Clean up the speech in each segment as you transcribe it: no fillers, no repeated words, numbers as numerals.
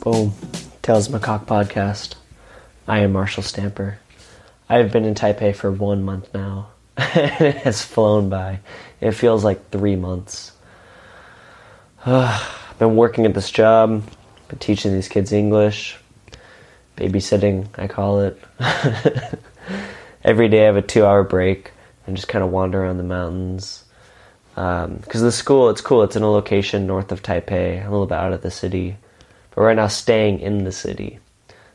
Boom. Tales of Macaque podcast. I am Marshall Stamper. I have been in Taipei for 1 month now. It has flown by. It feels like 3 months. I've been working at this job, been teaching these kids English, babysitting, I call it. Every day I have a 2-hour break and just kind of wander around the mountains. Because the school, it's cool. It's in a location north of Taipei, a little bit out of the city. But right now, staying in the city.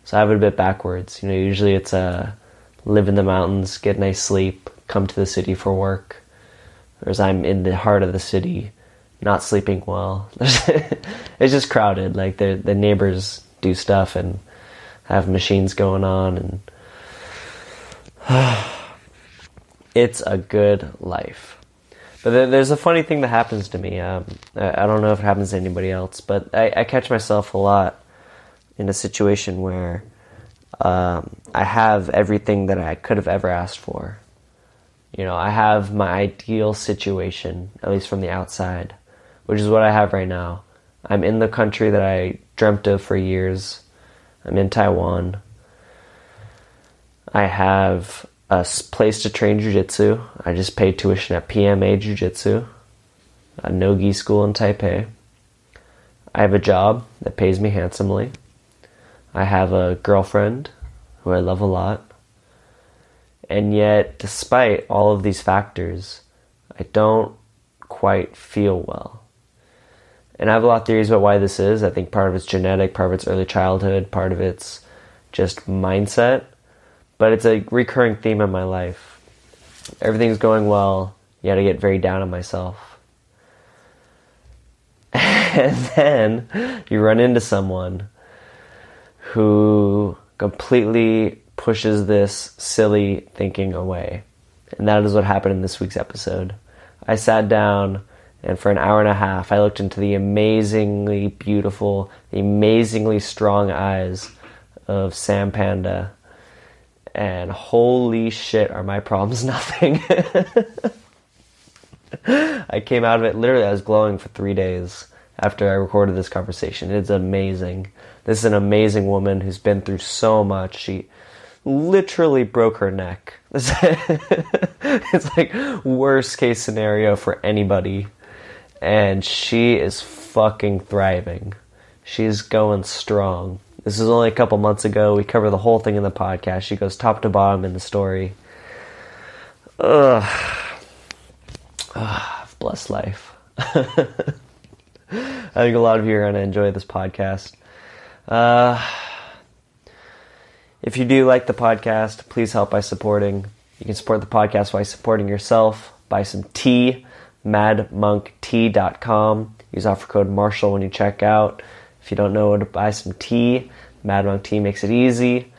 So I have it a bit backwards. You know, usually it's live in the mountains, get nice sleep, come to the city for work. Whereas I'm in the heart of the city, not sleeping well. It's just crowded. Like the neighbors do stuff and have machines going on, and it's a good life. But there's a funny thing that happens to me. I don't know if it happens to anybody else, but I catch myself a lot in a situation where I have everything that I could have ever asked for. You know, I have my ideal situation, at least from the outside, which is what I have right now. I'm in the country that I dreamt of for years. I'm in Taiwan. I have a place to train jiu-jitsu. I just paid tuition at PMA Jiu-Jitsu, a no-gi school in Taipei. I have a job that pays me handsomely. I have a girlfriend who I love a lot. And yet, despite all of these factors, I don't quite feel well. And I have a lot of theories about why this is. I think part of it's genetic, part of it's early childhood, part of it's just mindset. But it's a recurring theme in my life. Everything's going well, yet I get very down on myself. And then you run into someone who completely pushes this silly thinking away. And that is what happened in this week's episode. I sat down, and for an hour and a half, I looked into the amazingly beautiful, the amazingly strong eyes of Sam Panda. And holy shit, are my problems nothing. I came out of it, literally, I was glowing for 3 days after I recorded this conversation. It's amazing. This is an amazing woman who's been through so much. She literally broke her neck. It's like worst case scenario for anybody. And she is fucking thriving. She's going strong. This was only a couple months ago. We cover the whole thing in the podcast. She goes top to bottom in the story. Blessed life. I think a lot of you are going to enjoy this podcast. If you do like the podcast, please help by supporting. You can support the podcast by supporting yourself. Buy some tea, madmonktea.com. Use offer code Marshall when you check out. If you don't know where to buy some tea, Mad Monk Tea makes it easy.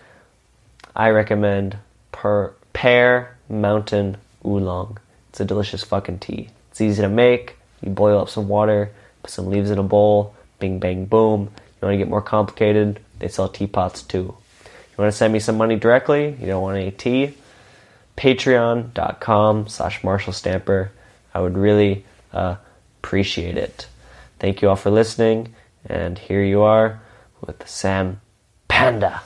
I recommend Pear Mountain Oolong. It's a delicious fucking tea. It's easy to make. You boil up some water, put some leaves in a bowl, bing bang boom. You want to get more complicated, they sell teapots too. You want to send me some money directly, you don't want any tea, patreon.com/Marshall Stamper. I would really appreciate it. Thank you all for listening. And here you are with Sam Panda.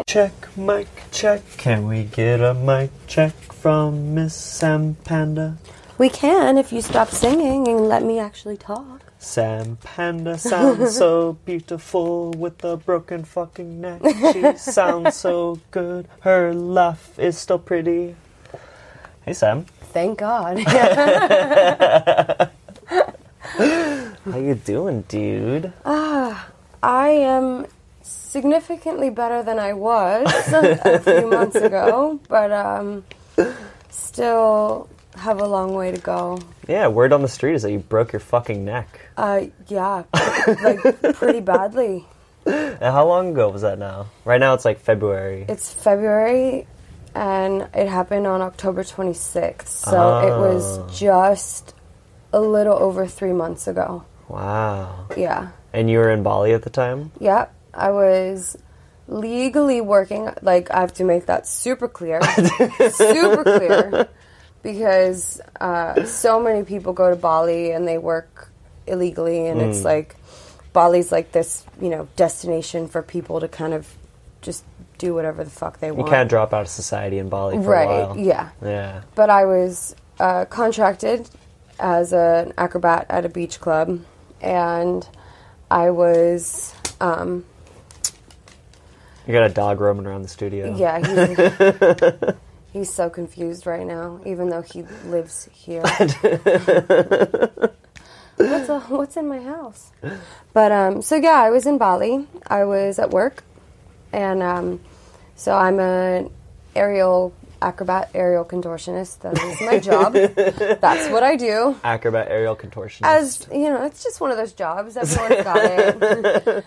Check, mic, check. Can we get a mic check from Miss Sam Panda? We can if you stop singing and let me actually talk. Sam Panda sounds so beautiful with a broken fucking neck. She sounds so good. Her laugh is still pretty. Hey, Sam. Thank God. How you doing, dude? I am significantly better than I was a few months ago, but still have a long way to go. Yeah, word on the street is that you broke your fucking neck. Yeah, like pretty badly. And how long ago was that now? Right now it's like February. It's February, and it happened on October 26th, so it was just a little over 3 months ago. Wow. Yeah. And you were in Bali at the time? Yeah, I was legally working. Like, I have to make that super clear. Super clear. Because so many people go to Bali and they work illegally, and it's like Bali's like this, destination for people to kind of just do whatever the fuck they want. You can't drop out of society in Bali for a while. Yeah. Yeah. But I was contracted as an acrobat at a beach club, and I was... You got a dog roaming around the studio. Yeah, he's so confused right now, even though he lives here. What's in my house? But, so yeah, I was in Bali. I was at work. And so I'm an aerial contortionist. That is my job. That's what I do. Acrobat, aerial contortionist. As, it's just one of those jobs. Everyone's got it.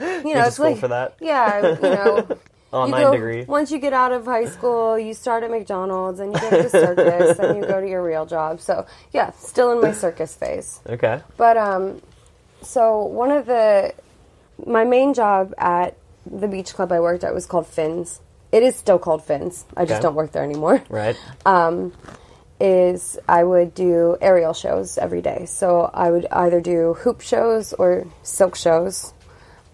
It's school for that? Yeah, Online degree. Once you get out of high school, you start at McDonald's, and you go to the circus, and you go to your real job. So, yeah, still in my circus phase. Okay. But, so my main job at the beach club I worked at was called Fins. It is still called Fins. I just don't work there anymore. Right. Is I would do aerial shows every day. So I would either do hoop shows or silk shows.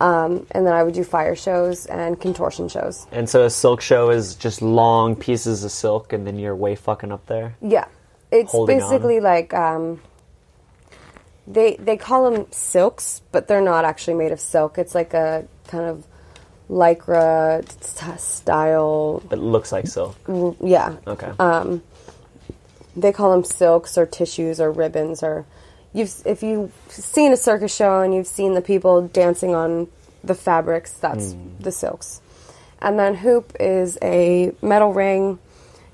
And then I would do fire shows and contortion shows. And so a silk show is just long pieces of silk, and then you're way fucking up there? Yeah. It's basically on. Like, they call them silks, but they're not actually made of silk. It's like a kind of lycra style. It looks like silk. Yeah. Okay. They call them silks or tissues or ribbons, or if you've seen a circus show and you've seen the people dancing on the fabrics, that's the silks. And then hoop is a metal ring,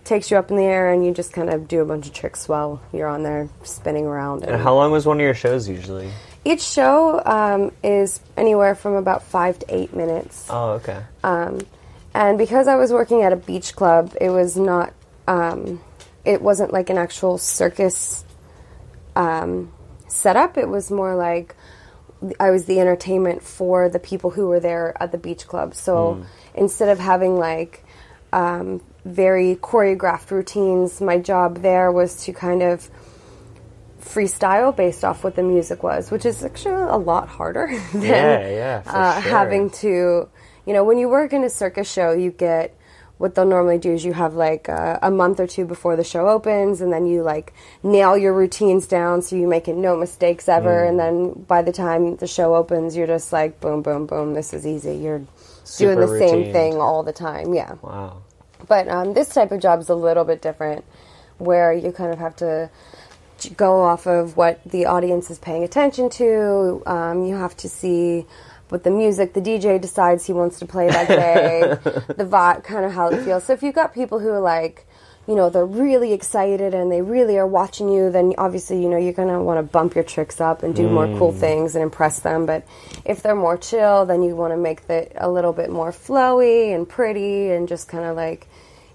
takes you up in the air, and you just kind of do a bunch of tricks while you're on there spinning around. And how long was one of your shows usually? Each show is anywhere from about 5 to 8 minutes. Oh, okay. And because I was working at a beach club, it was not, it wasn't like an actual circus setup. It was more like I was the entertainment for the people who were there at the beach club. So instead of having like very choreographed routines, my job there was to kind of freestyle based off what the music was, which is actually a lot harder than for sure. having to, when you work in a circus show, you get, what they'll normally do is you have like a month or two before the show opens, and then you like nail your routines down so you make no mistakes ever, and then by the time the show opens, you're just like boom, boom, boom, this is easy. You're super doing the routine. same thing all the time. Yeah. Wow. But this type of job is a little bit different, where you kind of have to go off of what the audience is paying attention to. You have to see what the music the DJ decides he wants to play that day, the vibe, kind of how it feels. So if you've got people who are like, they're really excited and they really are watching you, then obviously, you're going to want to bump your tricks up and do more cool things and impress them. But if they're more chill, then you want to make it a little bit more flowy and pretty, and just kind of like,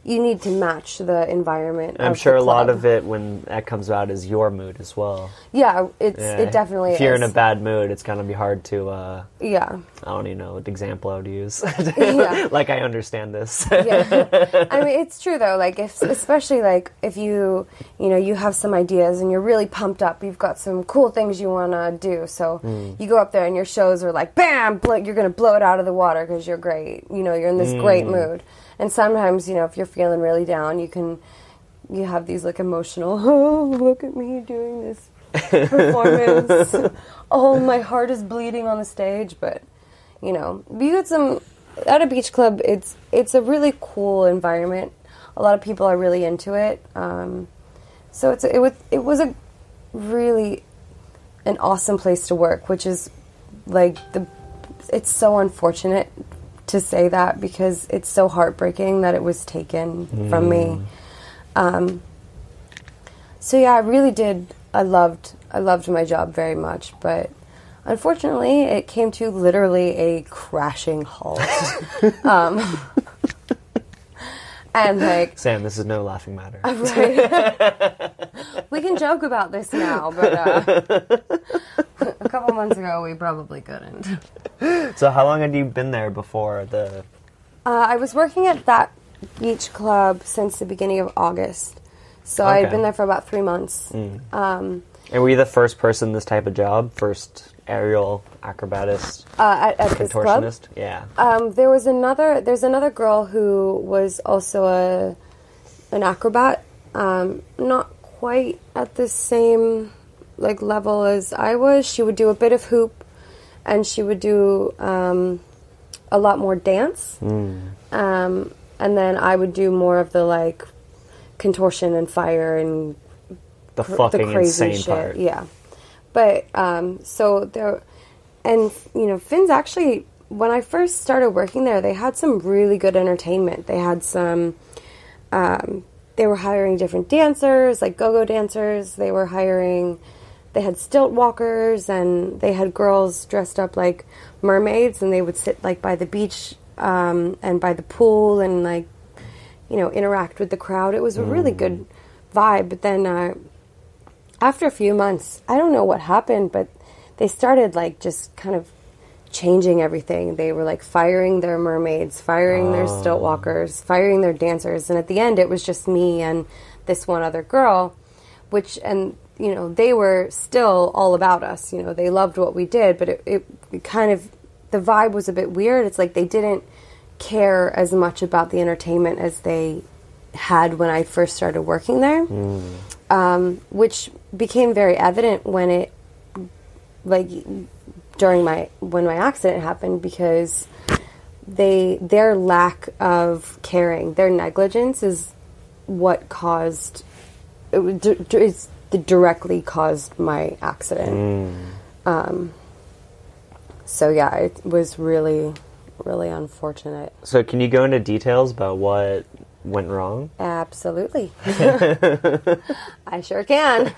you need to match the environment. I'm sure a lot of it, when that comes out, is your mood as well. Yeah, it definitely is. If you're in a bad mood, it's going to be hard to, I don't even know what example I would use. Yeah. Like, I understand this. Yeah. I mean, it's true, though. Like, especially, like, if you have some ideas and you're really pumped up, you've got some cool things you want to do. So you go up there and your shows are like, bam, you're going to blow it out of the water because you're great. You're in this great mood. And sometimes, if you're feeling really down, you have these, like, emotional, oh, look at me doing this performance. Oh, my heart is bleeding on the stage. But, you get some, at a beach club, it's a really cool environment. A lot of people are really into it. So it was a really an awesome place to work, which is, like, it's so unfortunate to say that, because it's so heartbreaking that it was taken from me. So yeah, I really did. I loved my job very much, but unfortunately, it came to literally a crashing halt. And like, Sam, this is no laughing matter. Right? We can joke about this now, but a couple months ago we probably couldn't. So how long had you been there before the... I was working at that beach club since the beginning of August. So I had been there for about 3 months. And were you the first person in this type of job? First aerial acrobatist, at this club. contortionist. Yeah. There's another girl who was also an acrobat, not quite at the same like level as I was. She would do a bit of hoop, and she would do a lot more dance. And then I would do more of the like contortion and fire and the fucking crazy insane shit. part. Yeah. But so there, and you know, Finn's actually, when I first started working there, they had some really good entertainment. They had some, they were hiring different dancers, like go-go dancers. They had stilt walkers, and they had girls dressed up like mermaids, and they would sit like by the beach and by the pool and like, you know, interact with the crowd. It was a really good vibe. But then after a few months, I don't know what happened, but they started like just kind of changing everything. They were like firing their mermaids, firing their stilt walkers, firing their dancers. And at the end, it was just me and this one other girl, and you know, they were still all about us. You know, they loved what we did, but it kind of, the vibe was a bit weird. It's like they didn't care as much about the entertainment as they had when I first started working there, which became very evident when when my accident happened, because their lack of caring, their negligence is what directly caused my accident. So yeah, it was really, really unfortunate. So can you go into details about what went wrong? Absolutely. I sure can.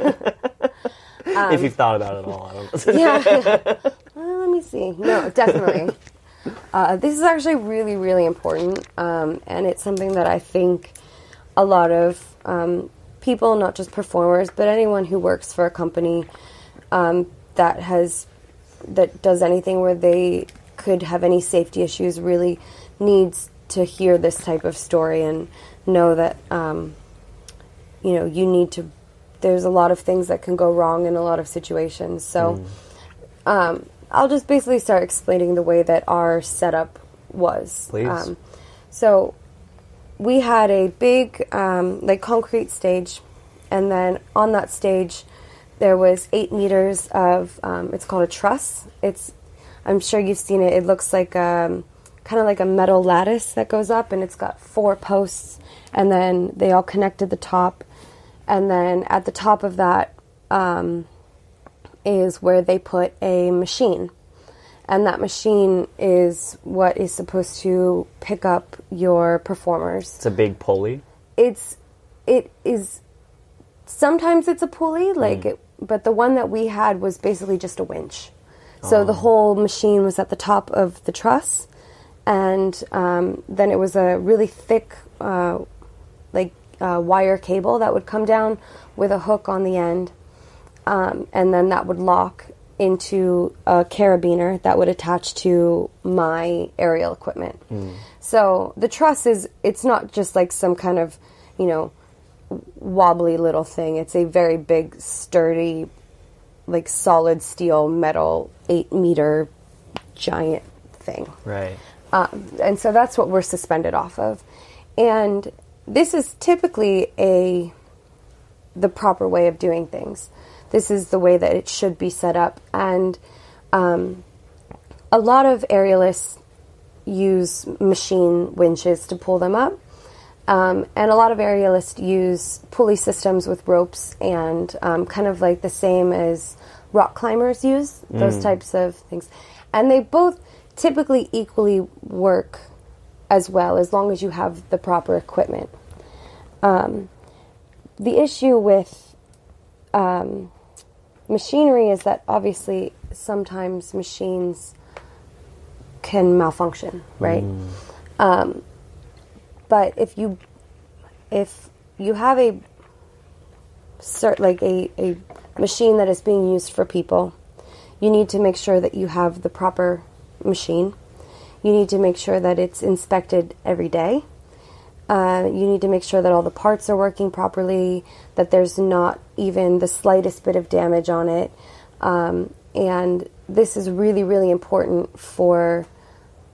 If you've thought about it all. I don't know. Yeah. Let me see. No, definitely. This is actually really, really important. And it's something that I think a lot of people, not just performers, but anyone who works for a company that does anything where they could have any safety issues really needs to hear this type of story and know that, you know, you need to, there's a lot of things that can go wrong in a lot of situations. So I'll just basically start explaining the way that our setup was. Please. So we had a big, like concrete stage, and then on that stage there was 8 meters of, it's called a truss. I'm sure you've seen it. It looks like kind of like a metal lattice that goes up, and it's got 4 posts, and then they all connect at the top. And then at the top of that is where they put a machine. And that machine is what is supposed to pick up your performers. It's a big pulley? It is, sometimes it's a pulley, but the one that we had was basically just a winch. So the whole machine was at the top of the truss, and then it was a really thick wire cable that would come down with a hook on the end, and then that would lock into a carabiner that would attach to my aerial equipment. So the truss it's not just like some kind of, you know, wobbly little thing. It's a very big, sturdy, like solid steel metal 8-meter giant thing. Right. And so that's what we're suspended off of. And this is typically the proper way of doing things. This is the way that it should be set up. And a lot of aerialists use machine winches to pull them up. And a lot of aerialists use pulley systems with ropes and kind of like the same as rock climbers use, those types of things. And they both typically equally work as well, as long as you have the proper equipment. The issue with machinery is that obviously sometimes machines can malfunction, right? But if you have a machine that is being used for people, you need to make sure that you have the proper machine. You need to make sure that it's inspected every day. You need to make sure that all the parts are working properly, that there's not even the slightest bit of damage on it. And this is really, really important for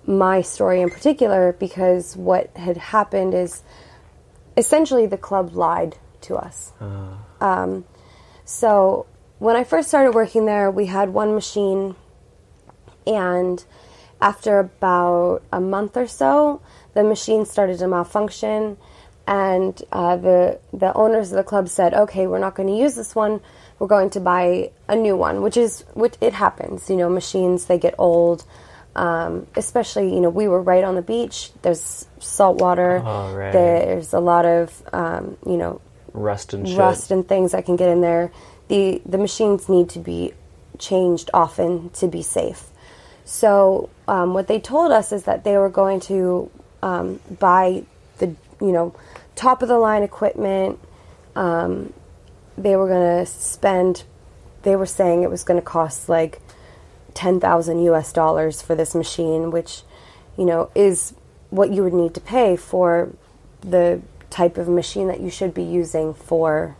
my story in particular, because what had happened is essentially the club lied to us. So when I first started working there, we had one machine, and after about a month or so, the machine started to malfunction, and the owners of the club said, okay, we're not going to use this one, we're going to buy a new one, which it happens. Machines, they get old, especially, we were right on the beach, there's salt water, right. There's a lot of, rust and shit. Rust and things that can get in there. The machines need to be changed often to be safe. So what they told us is that they were going to buy the top of the line equipment. They were going to spend. They were saying it was going to cost like $10,000 for this machine, which is what you would need to pay for the type of machine that you should be using for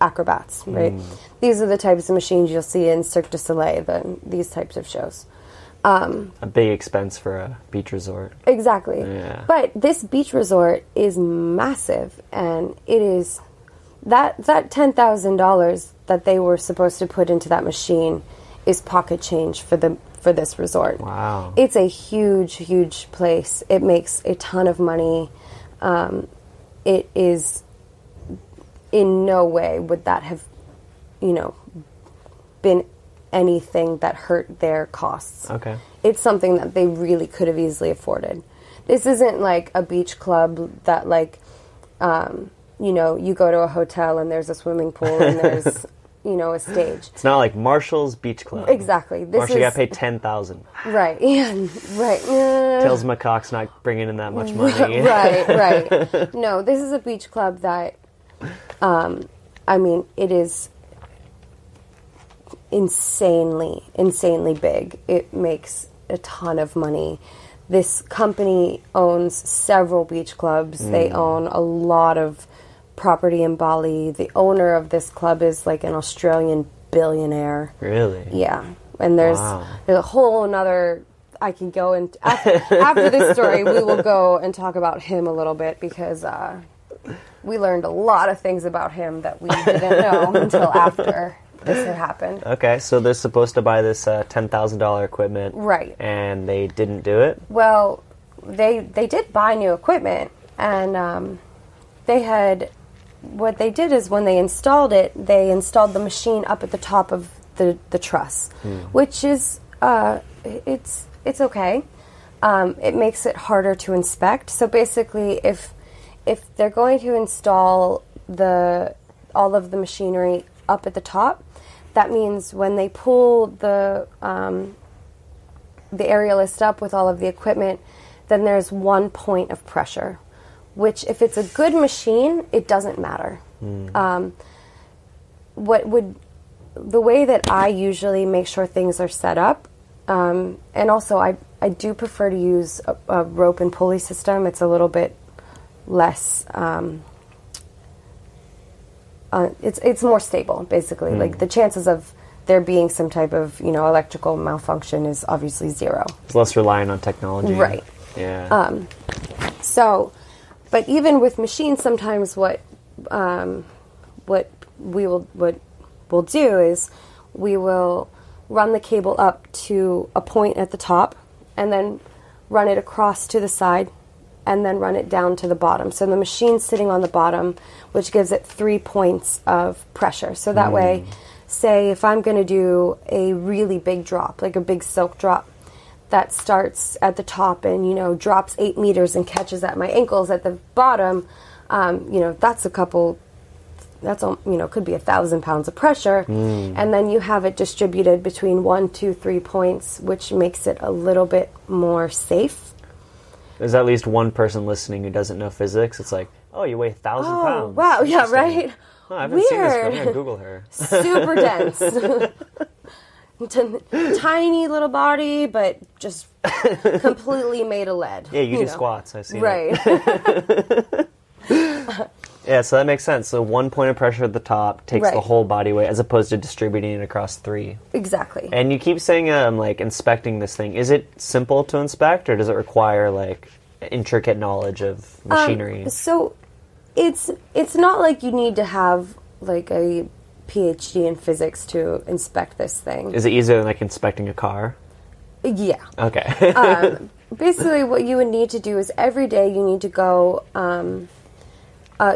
acrobats, right? These are the types of machines you'll see in Cirque du Soleil, these types of shows. A big expense for a beach resort. Exactly. Yeah. But this beach resort is massive, and it is that $10,000 that they were supposed to put into that machine is pocket change for this resort. Wow. It's a huge, huge place. It makes a ton of money. It is in no way would that have, been anything that hurt their costs. Okay. It's something that they really could have easily afforded. This isn't like a beach club that you go to a hotel and there's a swimming pool and there's, a stage. It's not like Marshall's Beach Club. Exactly. Marshall got paid $10,000. Right. Yeah. Right. Tails McCock's not bringing in that much money. Right. No, this is a beach club that, it is insanely big. It makes a ton of money. This company owns several beach clubs. They own a lot of property in Bali. The owner of this club is like an Australian billionaire. Really? Yeah. And there's a whole another, I can go into, after this story, we will go and talk about him a little bit, because we learned a lot of things about him that we didn't know until after this had happened. Okay, so they're supposed to buy this $10,000 equipment. Right. And they didn't do it? Well, they did buy new equipment, and what they did is when they installed it, they installed the machine up at the top of the truss, which is, it's okay. It makes it harder to inspect. So basically, if they're going to install all of the machinery up at the top, that means when they pull the aerialist up with all of the equipment, then there's one point of pressure, which if it's a good machine, it doesn't matter. The way that I usually make sure things are set up, and also I do prefer to use a rope and pulley system. It's a little bit less, it's more stable, basically. Like the chances of there being some type of, electrical malfunction is obviously zero. It's less reliant on technology. Right. Yeah. But even with machines, sometimes what we'll do is we will run the cable up to a point at the top, and then run it across to the side, and then run it down to the bottom. So the machine's sitting on the bottom, which gives it 3 points of pressure. So that way, say if I'm going to do a really big drop, like a big silk drop, that starts at the top and, drops 8 meters and catches at my ankles at the bottom, that's could be 1,000 pounds of pressure. And then you have it distributed between 1, 2, 3 points, which makes it a little bit more safe. There's at least one person listening who doesn't know physics. It's like, oh, you weigh 1,000 pounds. Wow, yeah, right? Oh, I haven't seen this. I'm going to Google her. Super dense. Tiny little body, but just completely made of lead. Yeah, you do squats. I see. Right. Yeah, so that makes sense. So 1 point of pressure at the top takes the Right. whole body weight as opposed to distributing it across 3. Exactly. And you keep saying, like, inspecting this thing. Is it simple to inspect, or does it require, like, intricate knowledge of machinery? So it's not like you need to have like a PhD in physics to inspect this thing. Is it easier than, like, inspecting a car? Yeah. Okay. Basically, what you would need to do is every day you need to go.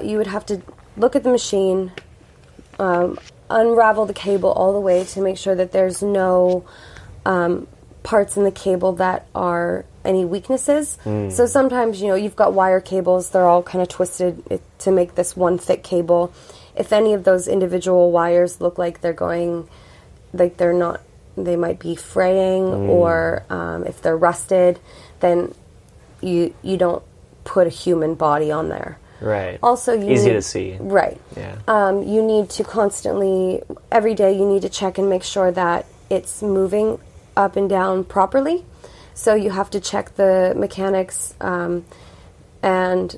You would have to look at the machine, unravel the cable all the way to make sure that there's no parts in the cable that are any weaknesses. So sometimes, you've got wire cables, they're all kind of twisted to make this one thick cable. If any of those individual wires look like they're going, like they're not, they might be fraying, or if they're rusted, then you don't put a human body on there. Right. Also, easy to see. Right. Yeah. You need to constantly, every day, you need to check and make sure that it's moving up and down properly. So you have to check the mechanics and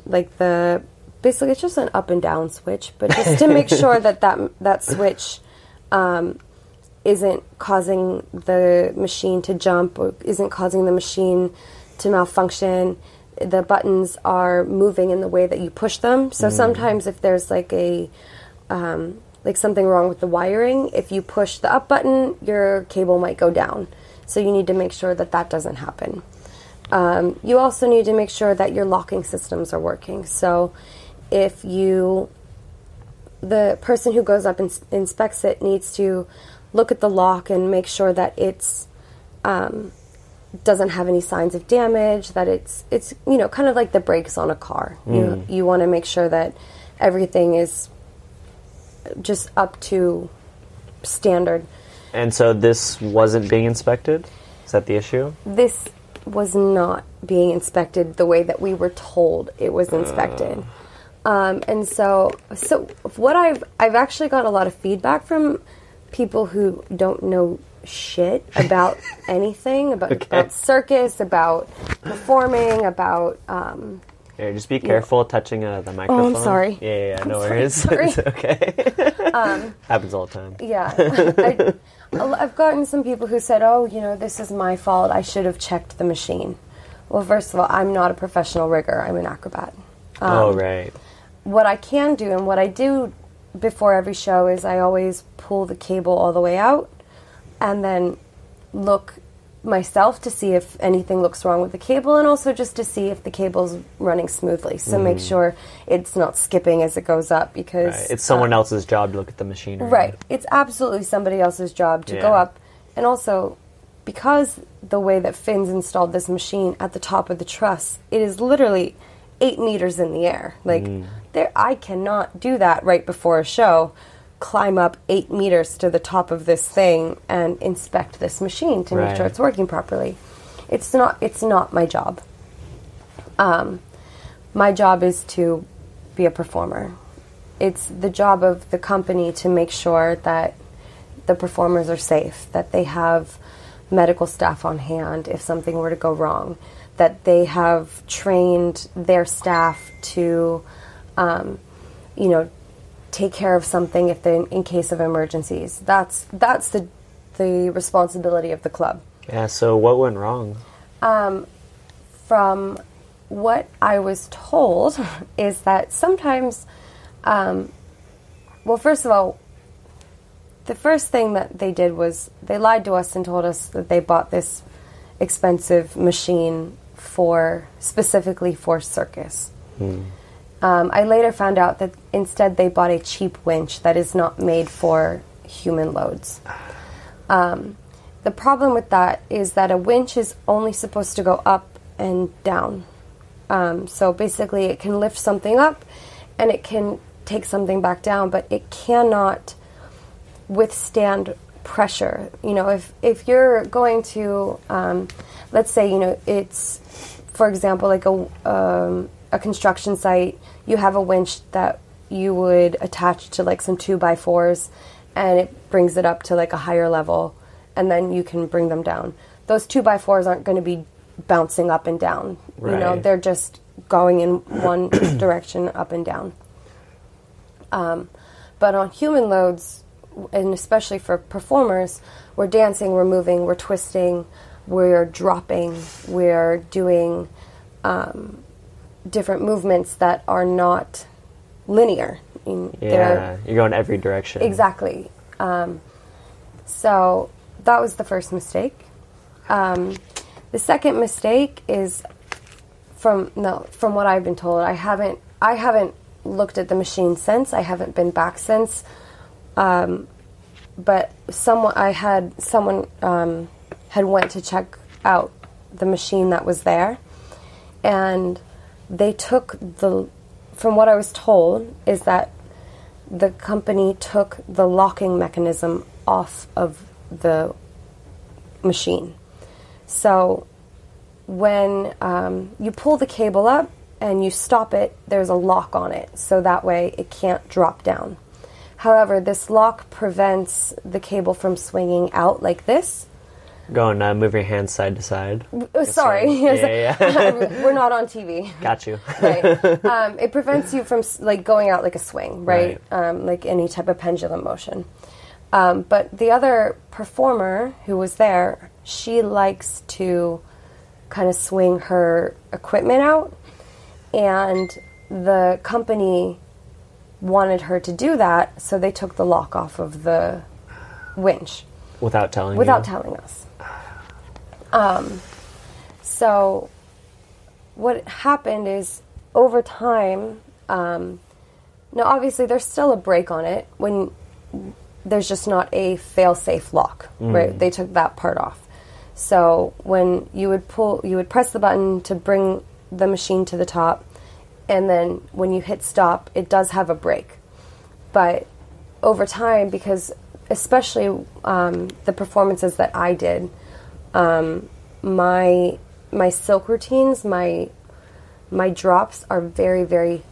like basically it's just an up and down switch, but just to make sure that switch isn't causing the machine to jump or isn't causing the machine to malfunction. The buttons are moving in the way that you push them. So sometimes if there's like like something wrong with the wiring, if you push the up button, your cable might go down. So you need to make sure that doesn't happen. You also need to make sure that your locking systems are working. So if the person who goes up and inspects it needs to look at the lock and make sure that it's doesn't have any signs of damage, that it's kind of like the brakes on a car. You want to make sure that everything is just up to standard. And so this wasn't being inspected? Is that the issue? This was not being inspected the way that we were told it was inspected. And so what I've actually got a lot of feedback from people who don't know shit about anything, about circus, about performing, about... Here, just be careful touching the microphone. Oh, I'm sorry. Yeah, no worries. Sorry. It's okay. Happens all the time. Yeah. I've gotten some people who said, oh, this is my fault. I should have checked the machine. Well, first of all, I'm not a professional rigger. I'm an acrobat. Oh, right. What I can do and what I do before every show is I always pull the cable all the way out and then look myself to see if anything looks wrong with the cable, and also just to see if the cable's running smoothly. So make sure it's not skipping as it goes up, because it's someone else's job to look at the machinery. Right. It's absolutely somebody else's job to go up. And also, because the way that Finn's installed this machine at the top of the truss, it is literally 8 meters in the air. Like, I cannot do that right before a show. Climb up 8 meters to the top of this thing and inspect this machine to make sure it's working properly. It's not my job. My job is to be a performer. It's the job of the company to make sure that the performers are safe, that they have medical staff on hand if something were to go wrong, that they have trained their staff to take care of something if they're in case of emergencies. That's the responsibility of the club. Yeah, so what went wrong? From what I was told is that sometimes, well, first of all, the first thing that they did was they lied to us and told us that they bought this expensive machine specifically for circus. I later found out that instead they bought a cheap winch that is not made for human loads. The problem with that is that a winch is only supposed to go up and down. So basically it can lift something up and it can take something back down, but it cannot withstand pressure. If you're going to, let's say, it's, for example, like a construction site, you have a winch that you would attach to like some 2x4s, and it brings it up to like a higher level, and then you can bring them down. Those 2x4s aren't going to be bouncing up and down. Right. They're just going in one direction up and down. But on human loads, and especially for performers, we're dancing, we're moving, we're twisting, we're dropping, we're doing different movements that are not linear. You're going every direction. Exactly. So that was the first mistake. The second mistake is from what I've been told. I haven't looked at the machine since. I haven't been back since. But someone had went to check out the machine that was there, and they took from what I was told is that the company took the locking mechanism off of the machine. So when you pull the cable up and you stop it, there's a lock on it, so that way it can't drop down. However, this lock prevents the cable from swinging out like this. Move your hands side to side. Sorry. Yeah. We're not on TV. Got you. Right. It prevents you from going out like a swing, right? Like any type of pendulum motion. But the other performer who was there, she likes to kind of swing her equipment out, and the company wanted her to do that, so they took the lock off of the winch. Without telling us. So what happened is, over time, now obviously there's still a brake on it when there's just not a fail-safe lock, right? They took that part off. So when you would press the button to bring the machine to the top, and then when you hit stop, it does have a brake. But over time, because especially the performances that I did, my silk routines, my drops are very, very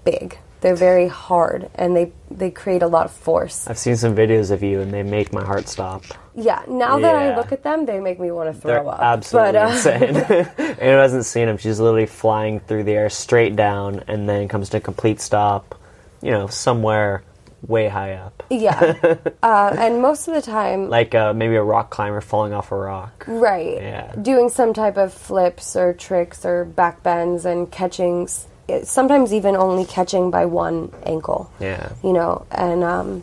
big. They're very hard, and they create a lot of force. I've seen some videos of you, and they make my heart stop. Yeah, now that I look at them, they make me want to throw up. Absolutely insane. Anyone who hasn't seen them, she's literally flying through the air straight down, and then comes to a complete stop, somewhere way high up. Yeah. And most of the time... Like maybe a rock climber falling off a rock. Right. Yeah. Doing some type of flips or tricks or back bends and catching... Sometimes even only catching by one ankle. Yeah. And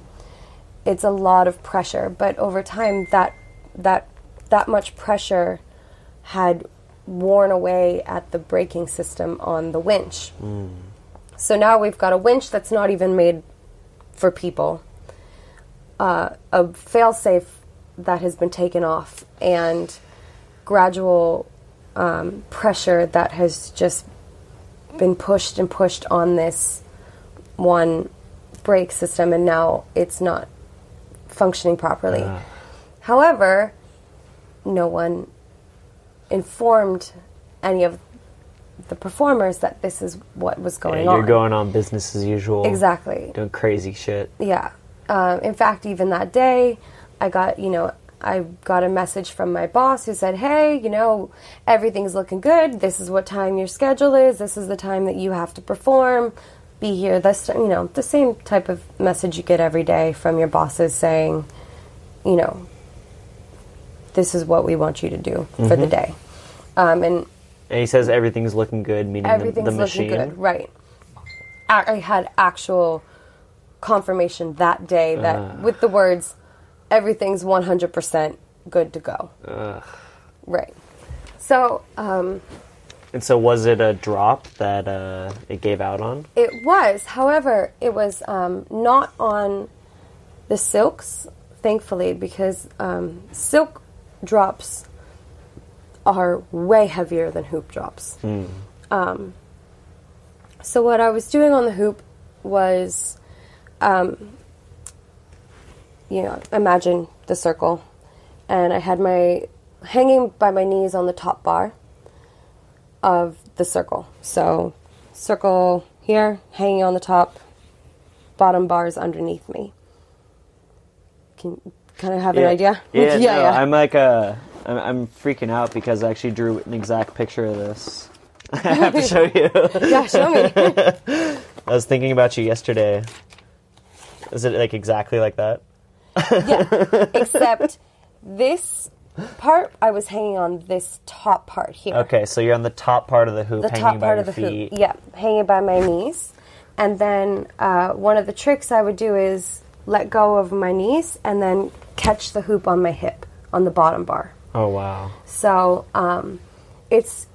it's a lot of pressure. But over time, that much pressure had worn away at the braking system on the winch. So now we've got a winch that's not even made for people, a fail-safe that has been taken off, and gradual pressure that has just been pushed and pushed on this one brake system, and now it's not functioning properly. However, no one informed any of the performers that this is what was going on. You're going on business as usual. Exactly. Doing crazy shit. Yeah. In fact, even that day, I got a message from my boss who said, hey, everything's looking good. This is what time your schedule is. This is the time that you have to perform. Be here. This, the same type of message you get every day from your bosses saying, this is what we want you to do for the day. And he says everything's looking good, meaning everything's the machine. Looking good, right. I had actual confirmation that day that with the words, everything's 100% good to go. Right. So... and so was it a drop that it gave out on? It was. However, it was not on the silks, thankfully, because silk drops are way heavier than hoop drops. So what I was doing on the hoop was, imagine the circle, and I had my hanging by my knees on the top bar of the circle. So circle here, hanging on the top, bottom bars underneath me. Can you kind of have an idea? Yeah. I'm freaking out because I actually drew an exact picture of this. I have to show you. Yeah, show me. I was thinking about you yesterday. Is it like exactly like that? Yeah, except this part, I was hanging on this top part here. Okay, so you're on the top part of the hoop, hanging by your feet. Hoop. Yeah, hanging by my knees. And then one of the tricks I would do is let go of my knees and then catch the hoop on my hip, on the bottom bar. Oh, wow. So it's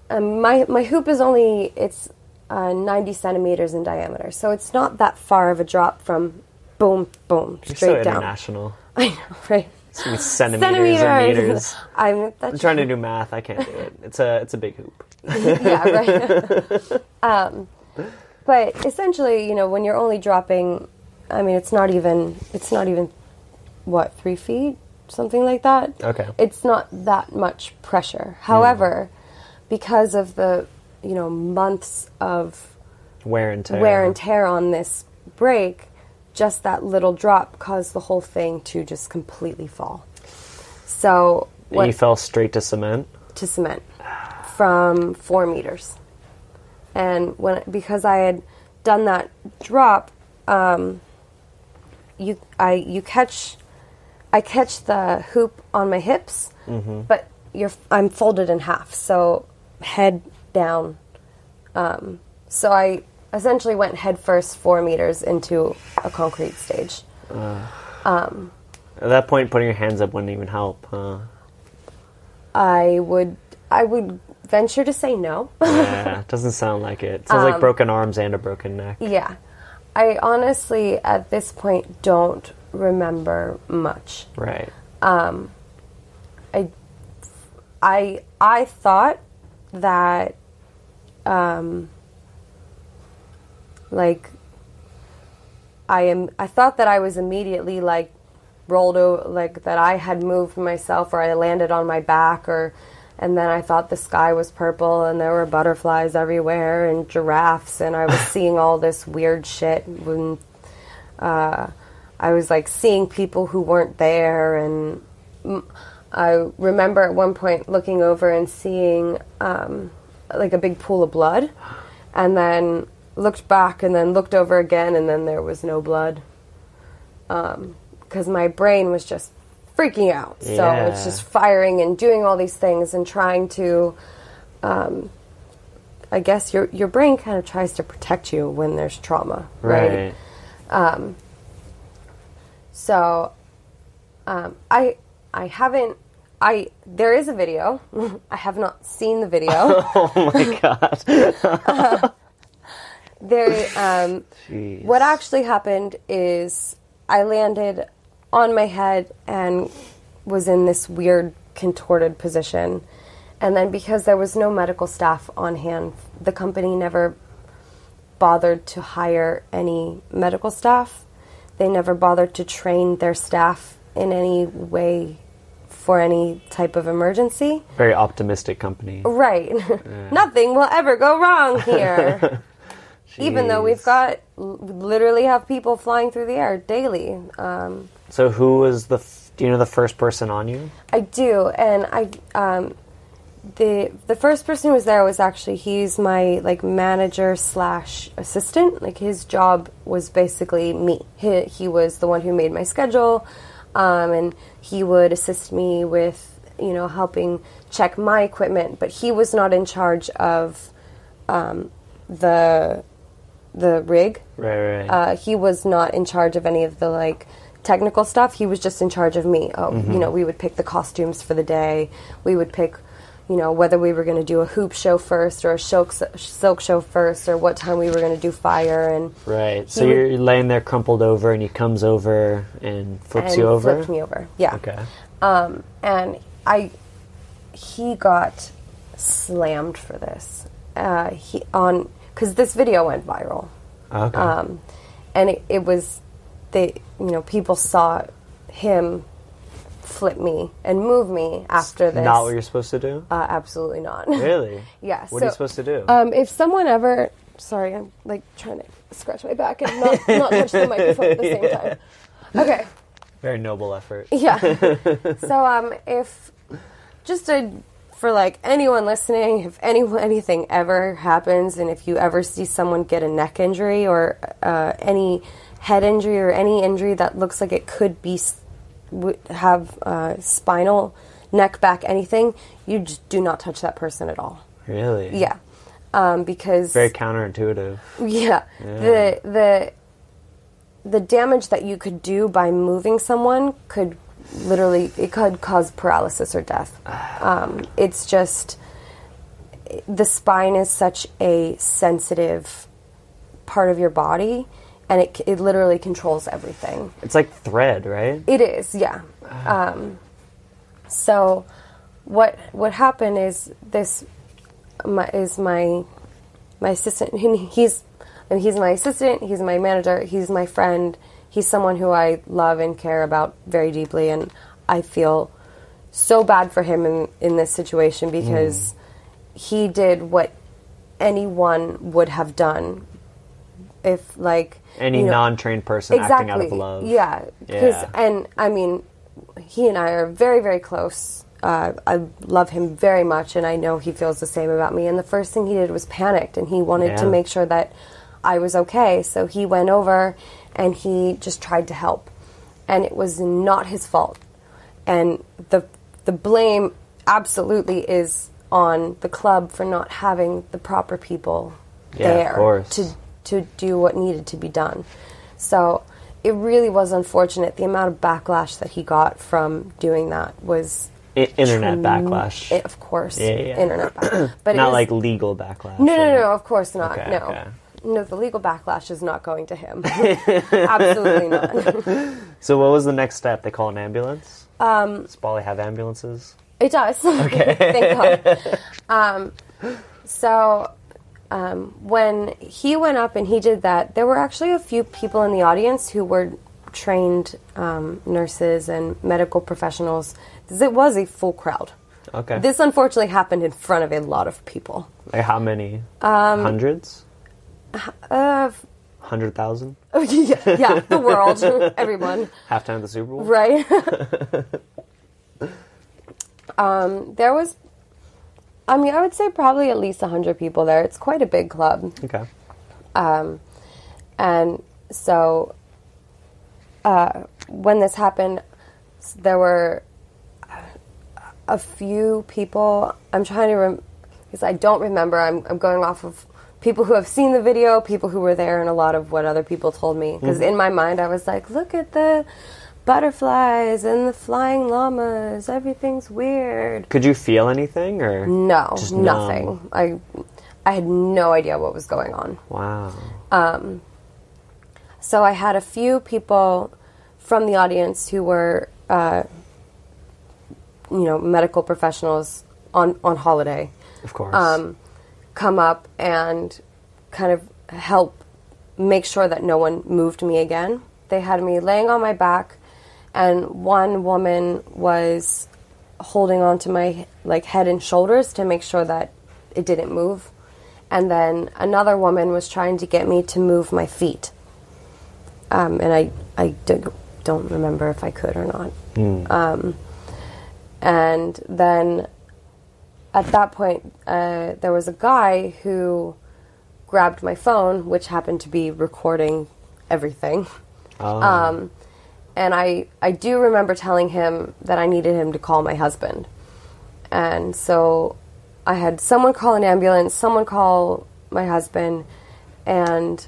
my hoop is only 90 centimeters in diameter, so it's not that far of a drop from boom, boom, You're straight so down. International. I know, right? It's centimeters and meters. I'm trying to do math. I can't do it. It's a big hoop. Yeah, right. But essentially, when you're only dropping, I mean, it's not even what, 3 feet, something like that. Okay. It's not that much pressure. However, because of the months of wear and tear on this break, just that little drop caused the whole thing to just completely fall. So you fell straight to cement? To cement from 4 meters. And because I had done that drop, I catch the hoop on my hips, but I'm folded in half, so head down. So I essentially went head first 4 meters into a concrete stage. At that point, putting your hands up wouldn't even help, huh? I would venture to say no. Yeah, it doesn't sound like it. It sounds like broken arms and a broken neck. Yeah. I honestly, at this point, don't remember much. Right. I thought that, I thought that I was immediately, rolled over, that I had moved myself, or I landed on my back, and then I thought the sky was purple and there were butterflies everywhere and giraffes, and I was seeing all this weird shit when I was seeing people who weren't there. And I remember at one point looking over and seeing a big pool of blood, and then looked back and then looked over again, and then there was no blood, because my brain was just freaking out. Yeah. So it's just firing and doing all these things and trying to, I guess your brain kind of tries to protect you when there's trauma, right? So I haven't, there is a video. I have not seen the video. Oh my God. What actually happened is I landed on my head and was in this weird contorted position. And then because there was no medical staff on hand, the company never bothered to hire any medical staff. They never bothered to train their staff in any way for any type of emergency. Very optimistic company. Right. Yeah. Nothing will ever go wrong here. Even though we've got, literally have people flying through the air daily. So who was do you know the first person on you? I do, and the first person who was there was actually, he's my manager / assistant. His job was basically me. He was the one who made my schedule, and he would assist me with helping check my equipment, but he was not in charge of the rig. Right. He was not in charge of any of the technical stuff. He was just in charge of me. We would pick the costumes for the day. We would pick, whether we were going to do a hoop show first or a silk show first, or what time we were going to do fire. And right. So you're laying there crumpled over, and he comes over and flips you over? Flipped me over, yeah. Okay. And he got slammed for this. Because this video went viral. Okay. And it was, people saw him flip me and move me after this. Not what you're supposed to do? Absolutely not. Really? Yeah. What are you supposed to do? If someone ever, sorry, I'm trying to scratch my back and not touch the microphone at the same time. Okay. Very noble effort. Yeah. So if for anyone listening, if anything ever happens, and if you ever see someone get a neck injury or any head injury or any injury that looks like it could be have spinal, neck, back, anything, you just do not touch that person at all. Really? Yeah. Because very counterintuitive. Yeah. The damage that you could do by moving someone could cause paralysis or death. It's just, the spine is such a sensitive part of your body, and it literally controls everything. It's like thread, right? It is, yeah. So what happened is my assistant. He's my assistant. He's my manager. He's my friend. He's someone who I love and care about very deeply, and I feel so bad for him in this situation because he did what anyone would have done if, like, any non-trained person acting out of love. Yeah, and I mean, he and I are very, very close. I love him very much, and I know he feels the same about me. And the first thing he did was panicked, and he wanted to make sure that I was okay. So he went over, and he just tried to help. And it was not his fault. And the blame absolutely is on the club for not having the proper people there to do what needed to be done. So it really was unfortunate. The amount of backlash that he got from doing that was... Internet backlash. Of course. Internet backlash. But not like legal backlash. No, of course not. Okay, no. Okay. No, the legal backlash is not going to him. Absolutely not. So what was the next step? They call an ambulance? Does Bali have ambulances? It does. Okay. Thank God. When he went up and he did that, there were actually a few people in the audience who were trained nurses and medical professionals. It was a full crowd. Okay. This unfortunately happened in front of a lot of people. Like how many? Hundreds? 100,000? Oh, yeah, the world, everyone. Halftime of the Super Bowl? Right. There was, I would say probably at least 100 people there. It's quite a big club. Okay. And so when this happened, there were a few people. I'm trying to because I don't remember. I'm going off of people who have seen the video, people who were there, and a lot of what other people told me. Because in my mind, I was like, look at the butterflies and the flying llamas. Everything's weird. Could you feel anything, or no, just nothing. Numb? I had no idea what was going on. Wow. So I had a few people from the audience who were, medical professionals on holiday. Of course. Come up and kind of help make sure that no one moved me again. They had me laying on my back, and one woman was holding on to my head and shoulders to make sure that it didn't move. And then another woman was trying to get me to move my feet. And I don't remember if I could or not. And then at that point, there was a guy who grabbed my phone, which happened to be recording everything. Oh. And I do remember telling him that I needed him to call my husband. And so I had someone call an ambulance, someone call my husband, and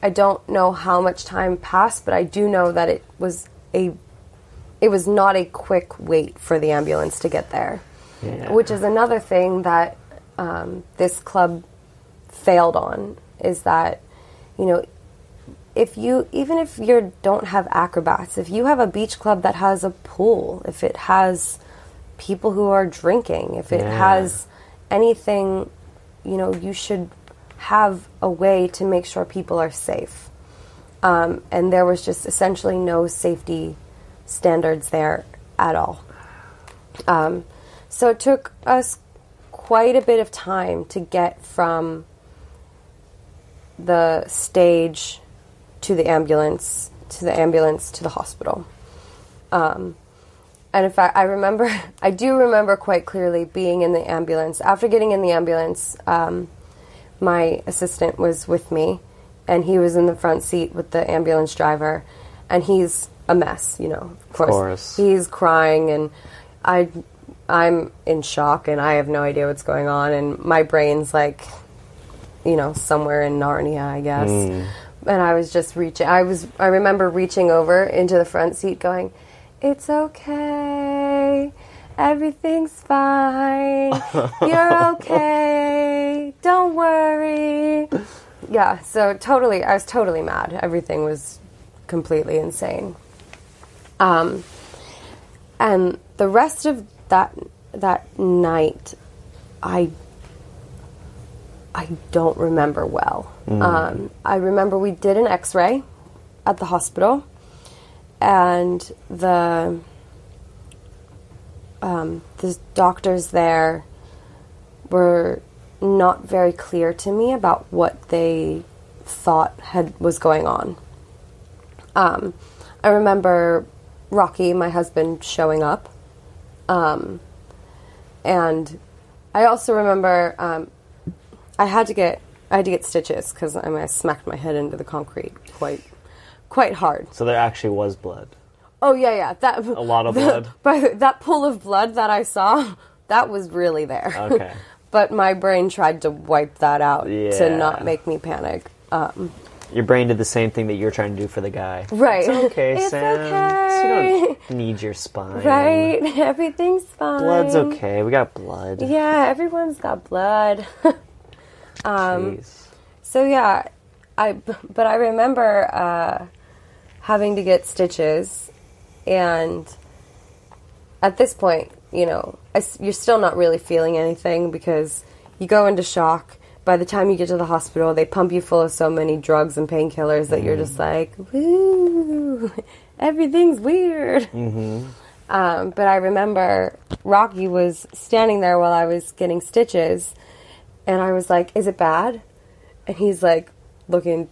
I don't know how much time passed, but I do know that it was not a quick wait for the ambulance to get there. Yeah. Which is another thing that this club failed on, is that, even if you don't have acrobats, if you have a beach club that has a pool, if it has people who are drinking, if it has anything, you should have a way to make sure people are safe. And there was just essentially no safety standards there at all. So it took us quite a bit of time to get from the stage to the ambulance, to the hospital. And in fact, I do remember quite clearly being in the ambulance. After getting in the ambulance, my assistant was with me, and he was in the front seat with the ambulance driver, and he's a mess, of course. He's crying, and I'm in shock, and I have no idea what's going on, and my brain's like, somewhere in Narnia, I guess. And I was just I remember reaching over into the front seat going, "It's okay. Everything's fine. You're okay. Don't worry." Yeah, so I was totally mad. Everything was completely insane. And the rest of that night, I don't remember well. I remember we did an X-ray at the hospital, and the doctors there were not very clear to me about what they thought was going on. I remember Rocky, my husband, showing up, and I also remember I had to get stitches because I smacked my head into the concrete quite hard. So there actually was blood. Oh yeah, a lot of blood. But that pool of blood that I saw, that was really there. Okay. But my brain tried to wipe that out to not make me panic. Your brain did the same thing that you're trying to do for the guy. Right. It's okay, it's Sam. Okay. You don't need your spine. Right. Everything's fine. Blood's okay. We got blood. Yeah, everyone's got blood. Jeez. So yeah, I remember having to get stitches, and at this point, you're still not really feeling anything because you go into shock. By the time you get to the hospital, they pump you full of so many drugs and painkillers that you're just like, woo, everything's weird. Mm-hmm. But I remember Rocky was standing there while I was getting stitches, and I was like, is it bad? And he's like, looking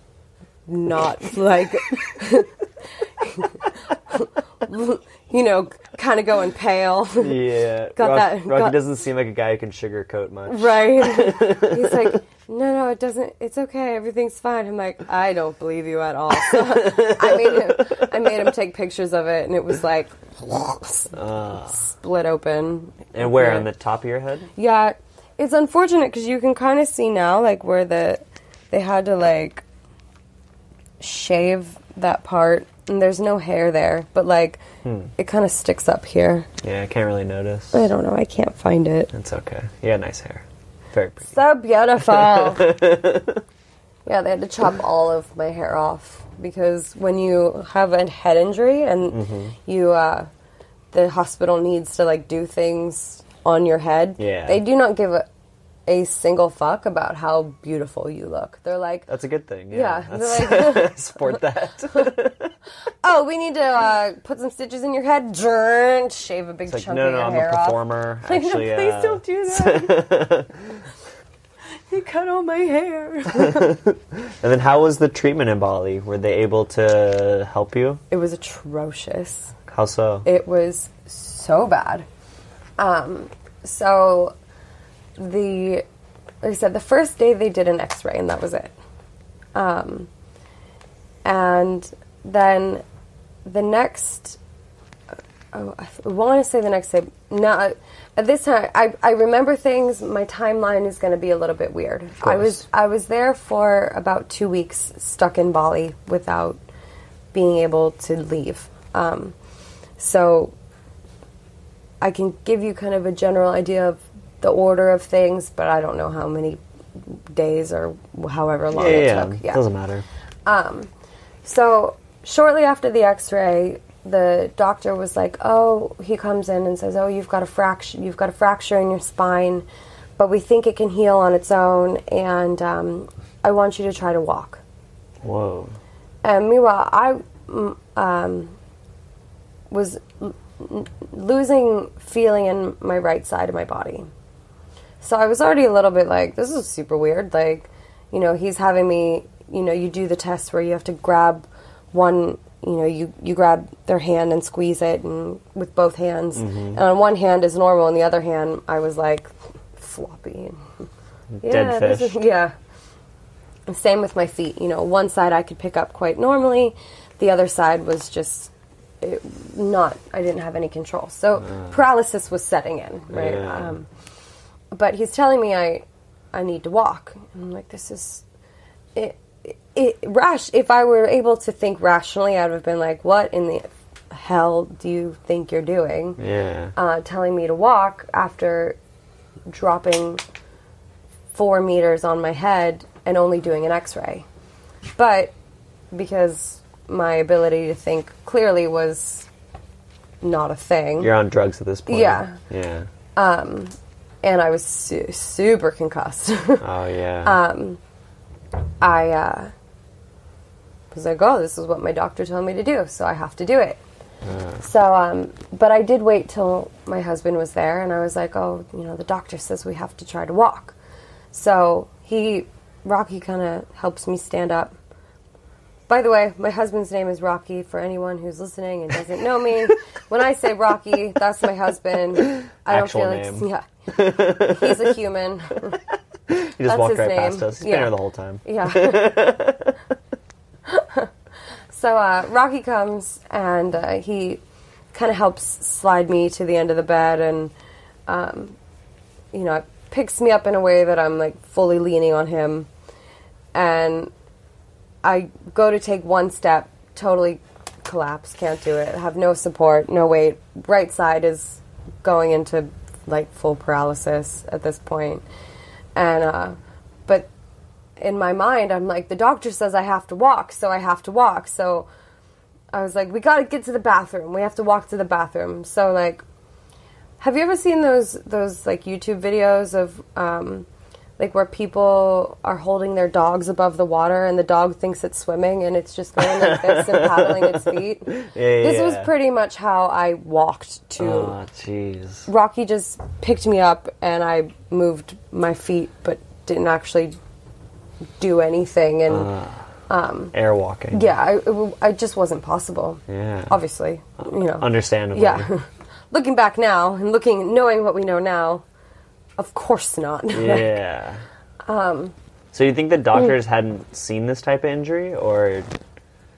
not like, kind of going pale. Yeah. Rocky doesn't seem like a guy who can sugarcoat much. Right. He's like, no, it doesn't. It's okay. Everything's fine. I'm like, I don't believe you at all. So I made him take pictures of it, and it was like split open. And where, on the top of your head? Yeah. It's unfortunate because you can kind of see now, like, where they had to, like, shave that part, and there's no hair there, but, like, it kind of sticks up here. Yeah, I can't really notice. I don't know. I can't find it. It's okay. You got nice hair. Very pretty. So beautiful. Yeah, they had to chop all of my hair off because when you have a head injury and the hospital needs to, like, do things on your head, they do not give a single fuck about how beautiful you look. They're like, that's a good thing. Yeah, they're like, support that. Oh, we need to put some stitches in your head. Shave a big chunk of your hair off. No, I'm a performer. Actually, please don't do that. You cut all my hair. And then how was the treatment in Bali? Were they able to help you? It was atrocious. How so? It was so bad. So like I said, the first day they did an X-ray and that was it. And then the next, I want to say the next day. Now, at this time, I remember things. My timeline is going to be a little bit weird. I was there for about 2 weeks, stuck in Bali without being able to leave. So I can give you kind of a general idea of the order of things, but I don't know how many days or however long it took. Yeah, doesn't matter. So shortly after the X-ray, the doctor was like, "Oh," he comes in and says, "Oh, you've got a fracture in your spine, but we think it can heal on its own, and I want you to try to walk." Whoa. And meanwhile, I was losing feeling in my right side of my body. So I was already a little bit like, this is super weird. Like, he's having me, you do the test where you have to grab one, you grab their hand and squeeze it and with both hands. Mm-hmm. And on one hand is normal, and the other hand I was like floppy. Dead fish. Same with my feet. You know, one side I could pick up quite normally. The other side was just I didn't have any control. So paralysis was setting in, right? Yeah. But he's telling me I need to walk. I'm like, this is if I were able to think rationally, I would have been like, what in the hell do you think you're doing? Yeah. Telling me to walk after dropping 4 meters on my head and only doing an x-ray. But because my ability to think clearly was not a thing. You're on drugs at this point. Yeah. Yeah. And I was super concussed. Oh, yeah. I was like, oh, this is what my doctor told me to do, so I have to do it. So, but I did wait till my husband was there, and I was like, oh, you know, the doctor says we have to try to walk. So Rocky kind of helps me stand up. By the way, my husband's name is Rocky, for anyone who's listening and doesn't know me. When I say Rocky, that's my husband. I don't Actual feel name. like... Yeah. He's a human. He just that's walked his right name. past us. He's been here the whole time. Yeah. So Rocky comes, and he kind of helps slide me to the end of the bed, and, you know, picks me up in a way that I'm, like, fully leaning on him. And I go to take one step, totally collapse, can't do it, have no support, no weight. Right side is going into, like, full paralysis at this point. And, but in my mind, I'm like, the doctor says I have to walk, so I have to walk. So I was like, we got to get to the bathroom. We have to walk to the bathroom. So, like, have you ever seen those like, YouTube videos of, like, where people are holding their dogs above the water and the dog thinks it's swimming and it's just going like this and paddling its feet? This was pretty much how I walked to... Oh, jeez. Rocky just picked me up and I moved my feet but didn't actually do anything. And air walking. yeah, I just wasn't possible. Yeah. Obviously, you know. Understandably. Yeah. Looking back now and knowing what we know now, of course not. Yeah. So you think the doctors hadn't seen this type of injury, or?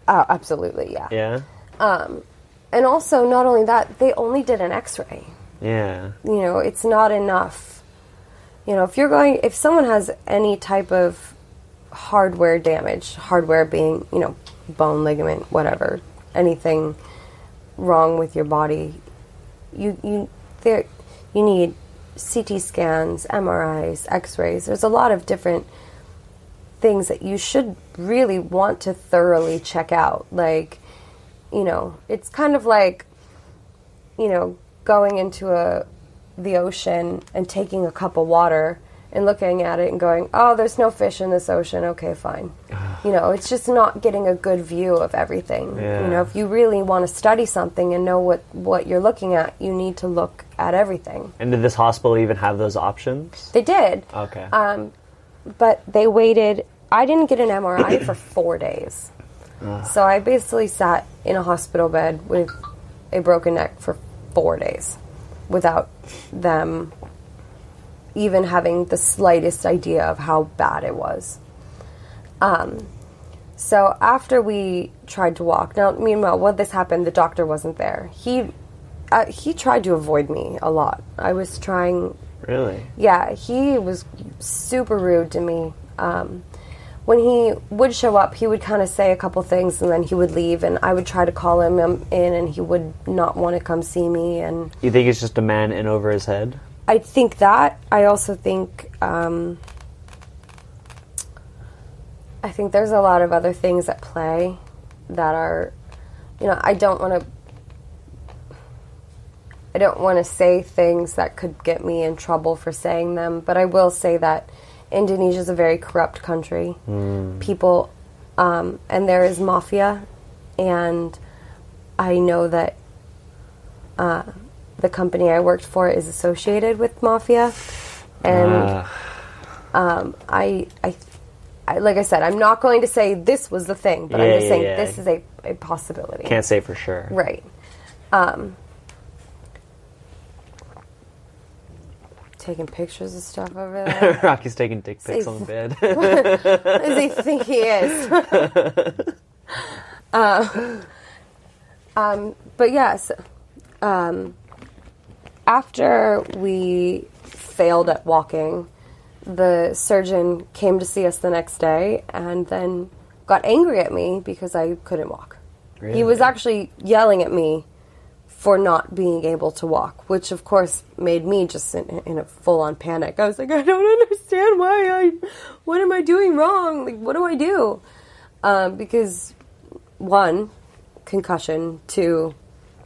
Oh, absolutely, yeah. Yeah. And also, not only that, they only did an X-ray. Yeah. You know, it's not enough. You know, if someone has any type of hardware damage, hardware being, you know, bone, ligament, whatever, anything wrong with your body, you need CT scans, MRIs, X-rays. There's a lot of different things that you should really want to thoroughly check out. Like, you know, it's kind of like, you know, going into the ocean and taking a cup of water and looking at it and going, oh, there's no fish in this ocean. Okay, fine. You know, it's just not getting a good view of everything. Yeah. You know, if you really want to study something and know what you're looking at, you need to look at everything. And did this hospital even have those options? They did. Okay. But they waited. I didn't get an MRI for 4 days. So I basically sat in a hospital bed with a broken neck for 4 days without them even having the slightest idea of how bad it was. So after we tried to walk, now meanwhile, when this happened, the doctor wasn't there. He tried to avoid me a lot. I was trying... Really? Yeah, he was super rude to me. When he would show up, he would kind of say a couple things and then he would leave, and I would try to call him in and he would not want to come see me. And You think it's just a man in over his head? I think that. I also think... I think there's a lot of other things at play that are... You know, I don't want to say things that could get me in trouble for saying them, but I will say that Indonesia is a very corrupt country. People, and there is mafia, and I know that the company I worked for is associated with mafia, and I like I said, I'm not going to say this was the thing, but I'm just saying this is a possibility. Can't say for sure. taking pictures of stuff over there. Rocky's taking dick pics on the bed. What does he think he is? But yes, after we failed at walking, the surgeon came to see us the next day and then got angry at me because I couldn't walk. Really? He was actually yelling at me for not being able to walk, which of course made me just in a full-on panic. I was like, I don't understand what am I doing wrong? Like, what do I do? Because 1, concussion, 2,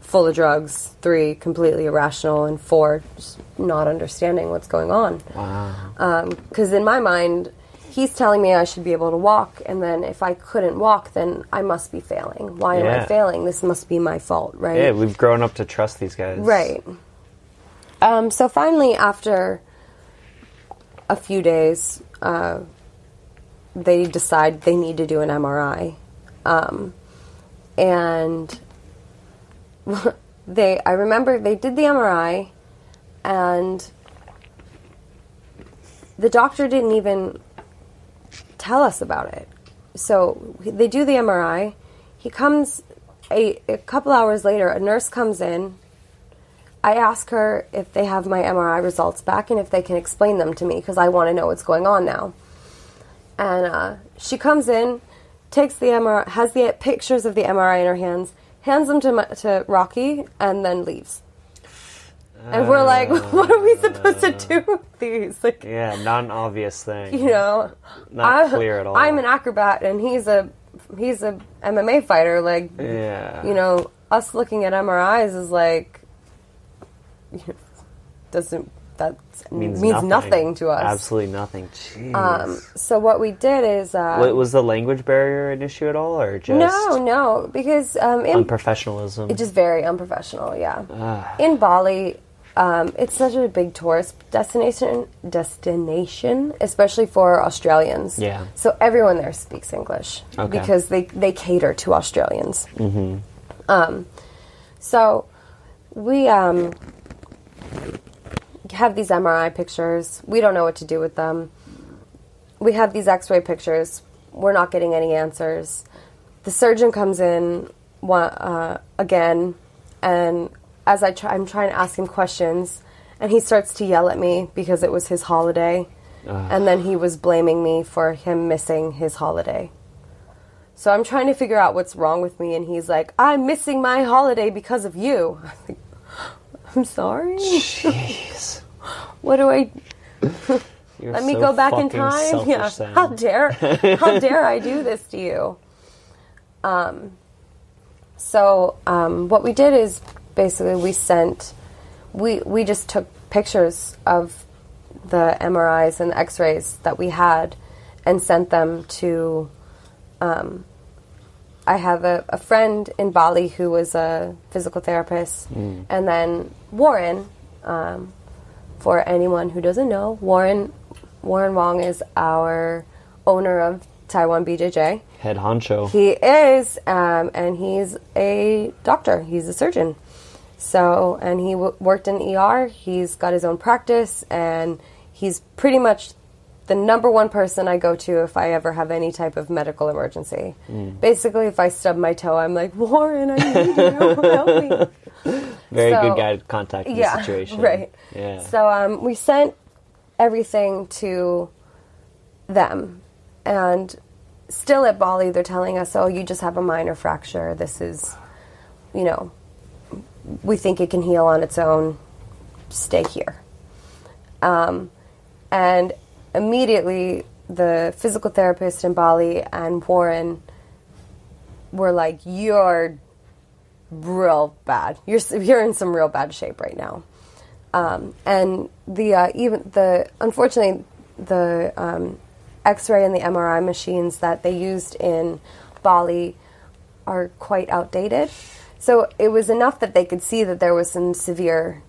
full of drugs, 3, completely irrational, and 4, just not understanding what's going on. Wow. Because in my mind, he's telling me I should be able to walk, and then if I couldn't walk, then I must be failing. Why am I failing? This must be my fault, right? Yeah, we've grown up to trust these guys. Right. So finally, after a few days, they decide they need to do an MRI. And I remember they did the MRI, and the doctor didn't even tell us about it. So they do the MRI. He comes a couple hours later. A nurse comes in. I ask her if they have my MRI results back and if they can explain them to me because I want to know what's going on now. And she comes in, takes the MRI, has the pictures of the MRI in her hands, hands them to Rocky, and then leaves. And we're like, what are we supposed to do with these? Like, yeah, not an obvious thing. You know, not clear at all. I'm an acrobat, and he's a MMA fighter. Like, yeah, you know, us looking at MRIs is like means nothing to us. Absolutely nothing. Jeez. So what we did is was the language barrier an issue at all, or just no, because unprofessionalism? It's just very unprofessional. Yeah, in Bali. It's such a big tourist destination, especially for Australians. Yeah. So everyone there speaks English because they cater to Australians. Mm-hmm. So we have these MRI pictures. We don't know what to do with them. We have these X-ray pictures. We're not getting any answers. The surgeon comes in again, and as I'm trying to ask him questions, and he starts to yell at me because it was his holiday, and then he was blaming me for him missing his holiday. So I'm trying to figure out what's wrong with me, and he's like, I'm missing my holiday because of you. I'm sorry? Jeez. What do I... Let me go back in time? Yeah. How dare I do this to you? So what we did is basically we just took pictures of the MRIs and the X-rays that we had and sent them to I have a friend in Bali who was a physical therapist, and then Warren, for anyone who doesn't know, Warren Wong is our owner of Taiwan BJJ. Head honcho. He is, and he's a doctor. He's a surgeon. So, and he worked in ER. He's got his own practice, and he's pretty much the number one person I go to if I ever have any type of medical emergency. Basically, if I stub my toe, I'm like, Warren, I need you. Help me. Very good guy to contact in this situation. Right. Yeah. So we sent everything to them, and still at Bali, they're telling us, oh, you just have a minor fracture. This is, you know, we think it can heal on its own. Stay here. And immediately, the physical therapist in Bali and Warren were like, "You're real bad. You're in some real bad shape right now." And unfortunately the X-ray and the MRI machines that they used in Bali are quite outdated. So it was enough that they could see that there was some severe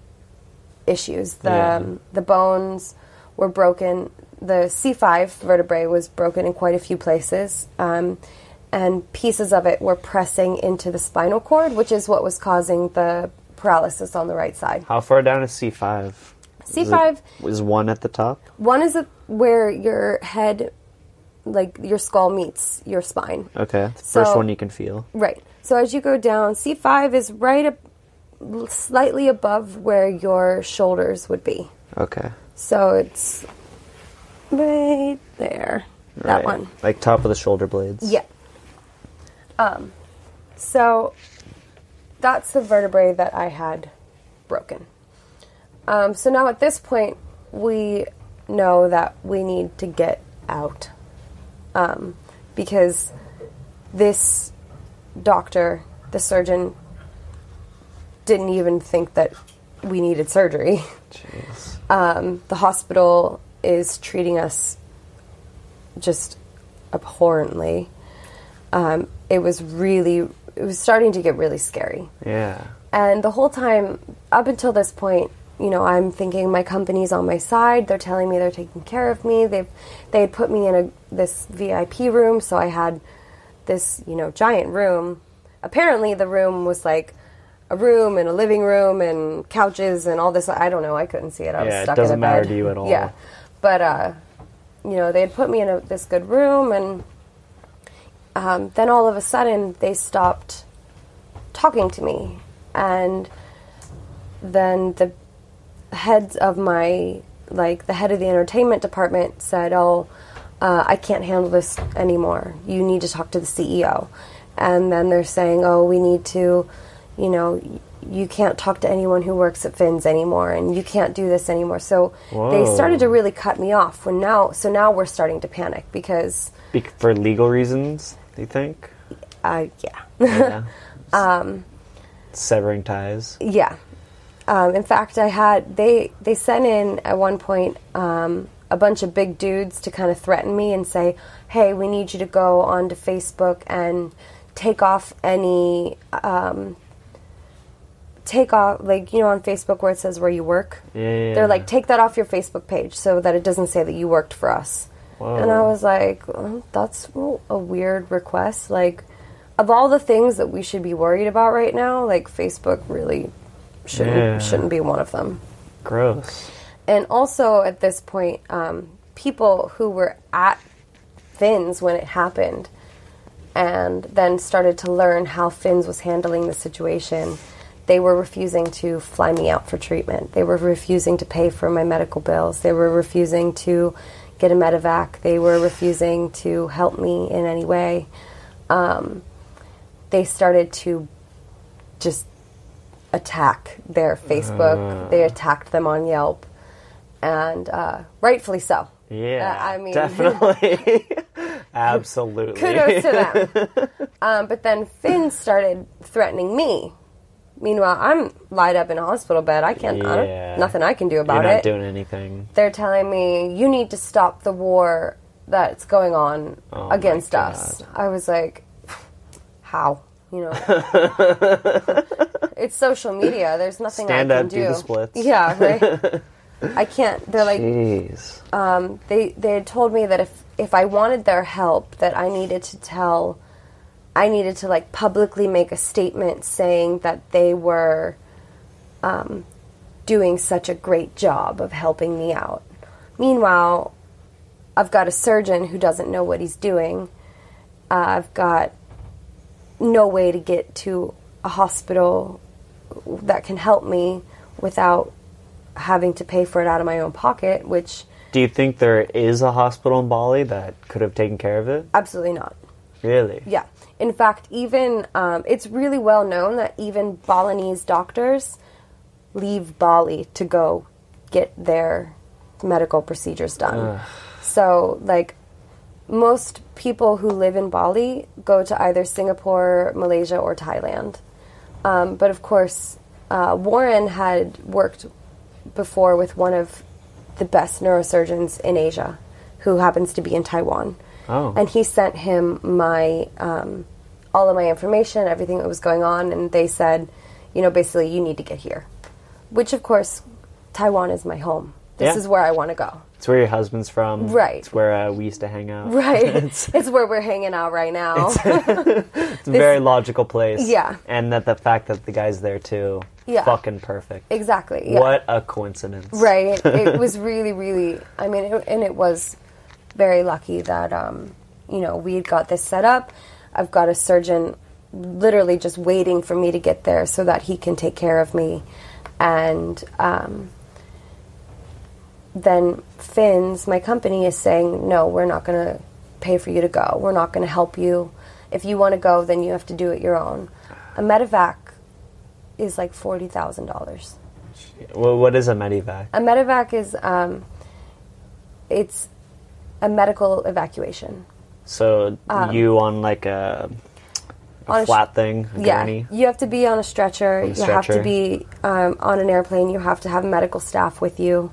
issues. The bones were broken. The C5 vertebrae was broken in quite a few places, and pieces of it were pressing into the spinal cord, which is what was causing the paralysis on the right side. How far down is C5? C5 is one at the top. One is where your head, like your skull meets your spine. Okay, first one you can feel. Right. So as you go down, C5 is slightly above where your shoulders would be. Okay. So it's right there. That one. Like top of the shoulder blades. Yeah. So that's the vertebrae that I had broken. So now at this point, we know that we need to get out. Because this doctor, the surgeon, didn't even think that we needed surgery. Jeez. The hospital is treating us just abhorrently. It was starting to get really scary. Yeah. And the whole time, up until this point, I'm thinking my company's on my side. They're telling me they're taking care of me. They had put me in this VIP room, so I had this, giant room. Apparently, the room was like a room and a living room and couches and all this. I don't know. I couldn't see it. I was stuck in a bed. It doesn't matter to you at all. Yeah. But, they had put me in this good room, and then all of a sudden, they stopped talking to me. And then the heads of the head of the entertainment department said, I can't handle this anymore. You need to talk to the CEO. And then they're saying, we need to, you can't talk to anyone who works at Finn's anymore, and you can't do this anymore. So They started to really cut me off. So now we're starting to panic because... For legal reasons, do you think? Yeah. Severing ties. Yeah. In fact, they sent in at one point a bunch of big dudes to kind of threaten me and say, hey, we need you to go onto Facebook and take off any, on Facebook where it says where you work. Yeah. They're like, take that off your Facebook page so that it doesn't say that you worked for us. Whoa. And I was like, that's a weird request. Like, of all the things that we should be worried about right now, like, Facebook really shouldn't be one of them. Gross. And also at this point, people who were at Finn's when it happened and then started to learn how Finn's was handling the situation, they were refusing to fly me out for treatment. They were refusing to pay for my medical bills. They were refusing to get a medevac. They were refusing to help me in any way. They started to just attack their Facebook. They attacked them on Yelp. And rightfully so. Yeah, I mean, definitely. Absolutely. Kudos to them. But then Finn started threatening me. Meanwhile, I'm lied up in a hospital bed. Nothing I can do about it. You're not doing anything. They're telling me, you need to stop the war that's going on against us. I was like, how? It's social media. There's nothing I can do. Do the splits. Yeah, right? I can't. They're like, jeez. They had told me that if I wanted their help, that I needed to like publicly make a statement saying that they were doing such a great job of helping me out. Meanwhile, I've got a surgeon who doesn't know what he's doing. I've got no way to get to a hospital that can help me without having to pay for it out of my own pocket, which... Do you think there is a hospital in Bali that could have taken care of it? Absolutely not. Really? Yeah. In fact, even it's really well known that even Balinese doctors leave Bali to go get their medical procedures done. Ugh. So, like, most people who live in Bali go to either Singapore, Malaysia, or Thailand. But of course, Warren had worked before with one of the best neurosurgeons in Asia, who happens to be in Taiwan. Oh. And he sent him my all of my information, everything that was going on, and they said, basically, you need to get here. Which, of course, Taiwan is my home. This is where I want to go. It's where your husband's from. Right. It's where we used to hang out. Right. It's where we're hanging out right now. It's a very logical place. Yeah. And that the fact that the guy's there too. Yeah. Fucking perfect. Exactly. Yeah. What a coincidence. Right. It was really, really, I mean, it was very lucky that, we had got this set up. I've got a surgeon literally just waiting for me to get there so that he can take care of me. And then Finn's, my company, is saying, no, we're not going to pay for you to go. We're not going to help you. If you want to go, then you have to do it your own. A medevac is like $40,000. Well, what is a medevac? A medevac is, it's a medical evacuation. So you on like a flat thing, a gurney? You have to be on a stretcher. You have to be on an airplane. You have to have medical staff with you.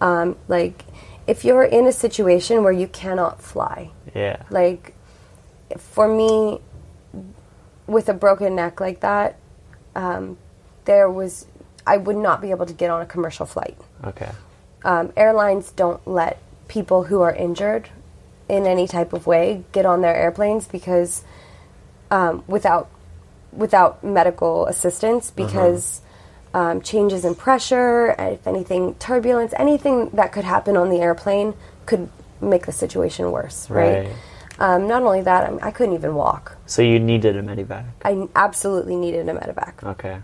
Like, if you're in a situation where you cannot fly. Yeah. Like, for me, with a broken neck like that, I would not be able to get on a commercial flight. Okay. Airlines don't let people who are injured in any type of way get on their airplanes because without medical assistance, because changes in pressure, if anything, turbulence, anything that could happen on the airplane could make the situation worse, right? Not only that, I couldn't even walk. So you needed a medevac? I absolutely needed a medevac. Okay.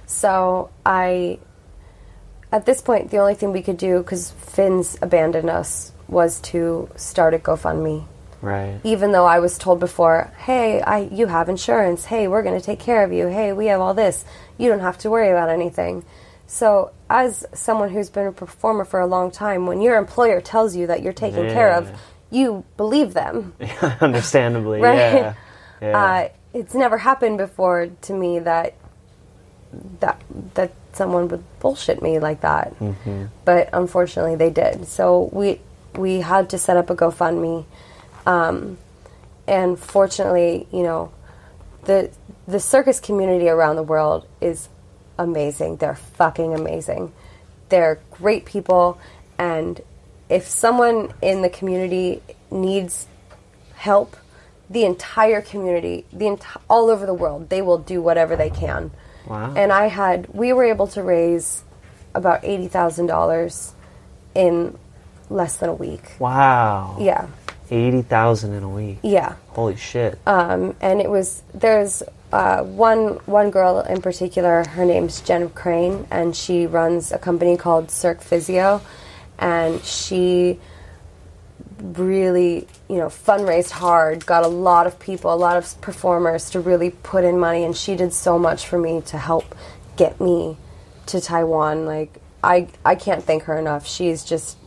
So at this point, the only thing we could do, because Finn's abandoned us, was to start a GoFundMe. Right. Even though I was told before, hey, you have insurance. Hey, we're going to take care of you. Hey, we have all this. You don't have to worry about anything. So as someone who's been a performer for a long time, when your employer tells you that you're taken care of, you believe them. Understandably, right? Yeah. It's never happened before to me that someone would bullshit me like that. Mm-hmm. But unfortunately they did. So we had to set up a GoFundMe. And fortunately, the circus community around the world is amazing. They're fucking amazing. They're great people. And if someone in the community needs help, the entire community, all over the world, they will do whatever they can. Wow. And we were able to raise about $80,000 in less than a week. Wow. Yeah. 80,000 in a week. Yeah. Holy shit. And there's one girl in particular, her name's Jen Crane, and she runs a company called Cirque Physio, and she really, fundraised hard, got a lot of people, a lot of performers to really put in money, and she did so much for me to help get me to Taiwan. Like, I can't thank her enough. She's just...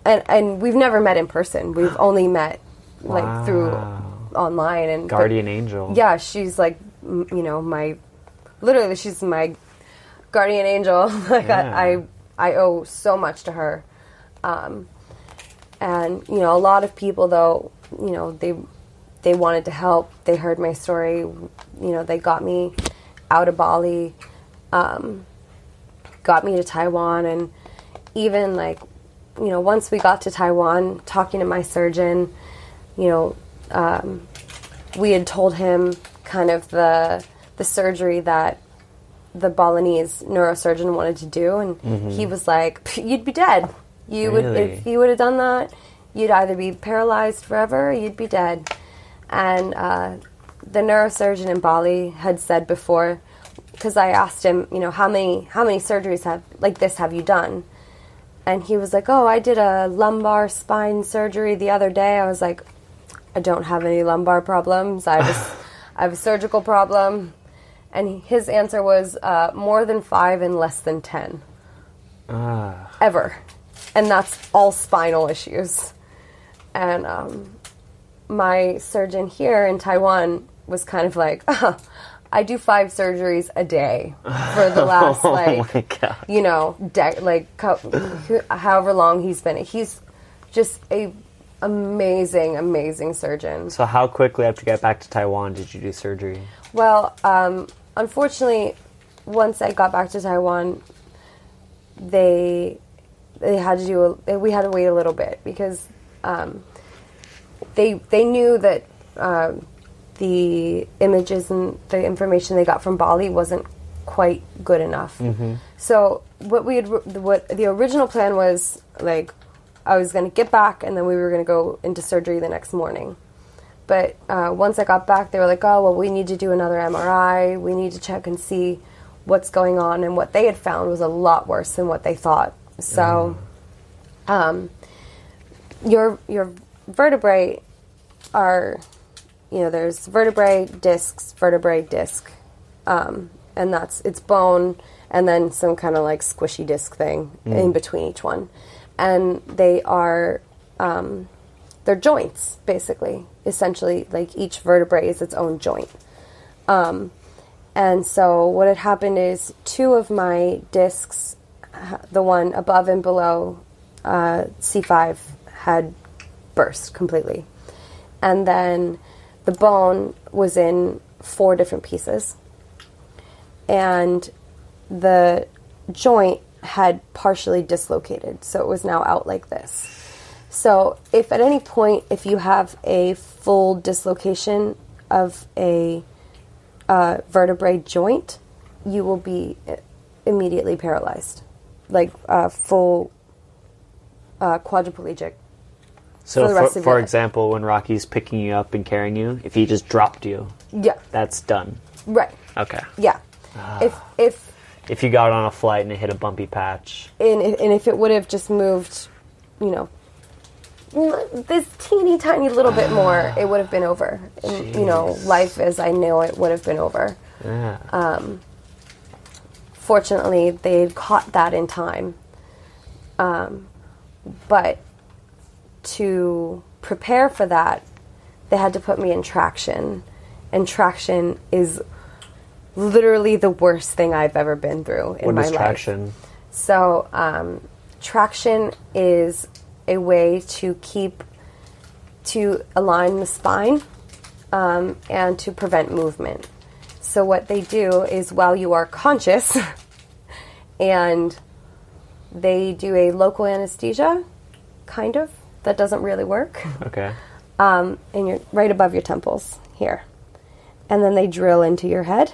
And we've never met in person. We've only met, like, through online. And Guardian angel. Yeah, she's, like, literally, she's my guardian angel. Like, yeah. I owe so much to her. And, a lot of people, though, they wanted to help. They heard my story. They got me out of Bali, got me to Taiwan, and even, like, once we got to Taiwan, talking to my surgeon, we had told him kind of the surgery that the Balinese neurosurgeon wanted to do, and he was like, "You'd be dead. If you would have done that, you'd either be paralyzed forever, or you'd be dead." And the neurosurgeon in Bali had said before, because I asked him, how many surgeries like this have you done? And he was like, "Oh, I did a lumbar spine surgery the other day." I was like, "I don't have any lumbar problems. I have a surgical problem." And his answer was more than 5 and less than 10. Ever. And that's all spinal issues. And my surgeon here in Taiwan was kind of like, I do 5 surgeries a day for the last, however long he's been. He's just a amazing, amazing surgeon. So how quickly after you got back to Taiwan did you do surgery? Well, unfortunately, once I got back to Taiwan, they had to we had to wait a little bit because they knew that the images and the information they got from Bali wasn't quite good enough. Mm-hmm. So what the original plan was, like, I was going to get back and then we were going to go into surgery the next morning. But once I got back, they were like, oh, well, we need to do another MRI. We need to check and see what's going on. And what they had found was a lot worse than what they thought. So your vertebrae are, there's vertebrae, disc, and it's bone and then some kind of like squishy disc thing in between each one. And they are, they're joints, basically. Essentially, like each vertebrae is its own joint. And so what had happened is 2 of my discs, the one above and below C5, had burst completely. And then the bone was in 4 different pieces. And the joint had partially dislocated, so it was now out like this. So if at any point, if you have a full dislocation of a vertebrae joint, you will be immediately paralyzed, like full quadriplegic. So for example, when Rocky's picking you up and carrying you, if he just dropped you, that's done. Right. Okay. Yeah. If you got on a flight and it hit a bumpy patch, and if it would have just moved, this teeny tiny little bit more, it would have been over. And, life as I know it would have been over. Yeah. Fortunately, they caught that in time. But to prepare for that, they had to put me in traction. And traction is literally the worst thing I've ever been through in my life. What is traction? So, traction is a way to align the spine and to prevent movement. So what they do is, while you are conscious, and they do a local anesthesia, kind of, that doesn't really work. Okay. And you're right above your temples here. And then they drill into your head.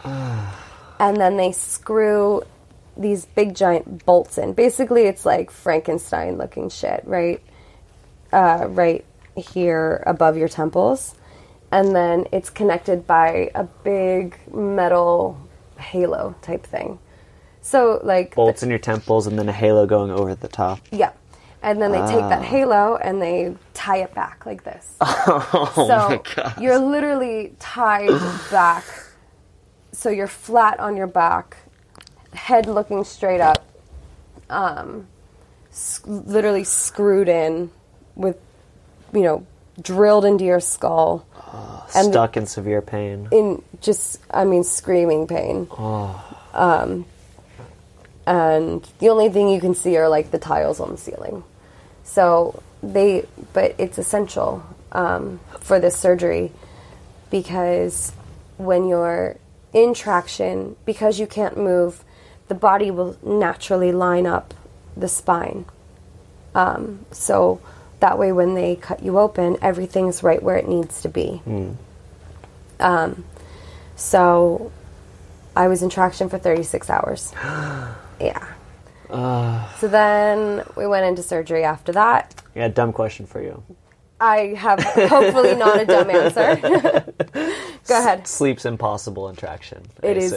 And then they screw these big giant bolts in. Basically, it's like Frankenstein looking shit, right? Right here above your temples. And then it's connected by a big metal halo type thing. So, like... bolts in your temples and then a halo going over the top. Yeah. And then they take that halo and they tie it back like this. Oh, my God. You're literally tied back. So you're flat on your back, head looking straight up, literally screwed in with, drilled into your skull. And stuck in severe pain. Screaming pain. Oh. And the only thing you can see are, like, the tiles on the ceiling. So but it's essential for this surgery, because when you're in traction, because you can't move, the body will naturally line up the spine. So that way when they cut you open, everything's right where it needs to be. So I was in traction for 36 hours. Yeah. So then we went into surgery after that. Yeah, dumb question for you. I have hopefully not a dumb answer. Go ahead. Sleep's impossible in traction. It is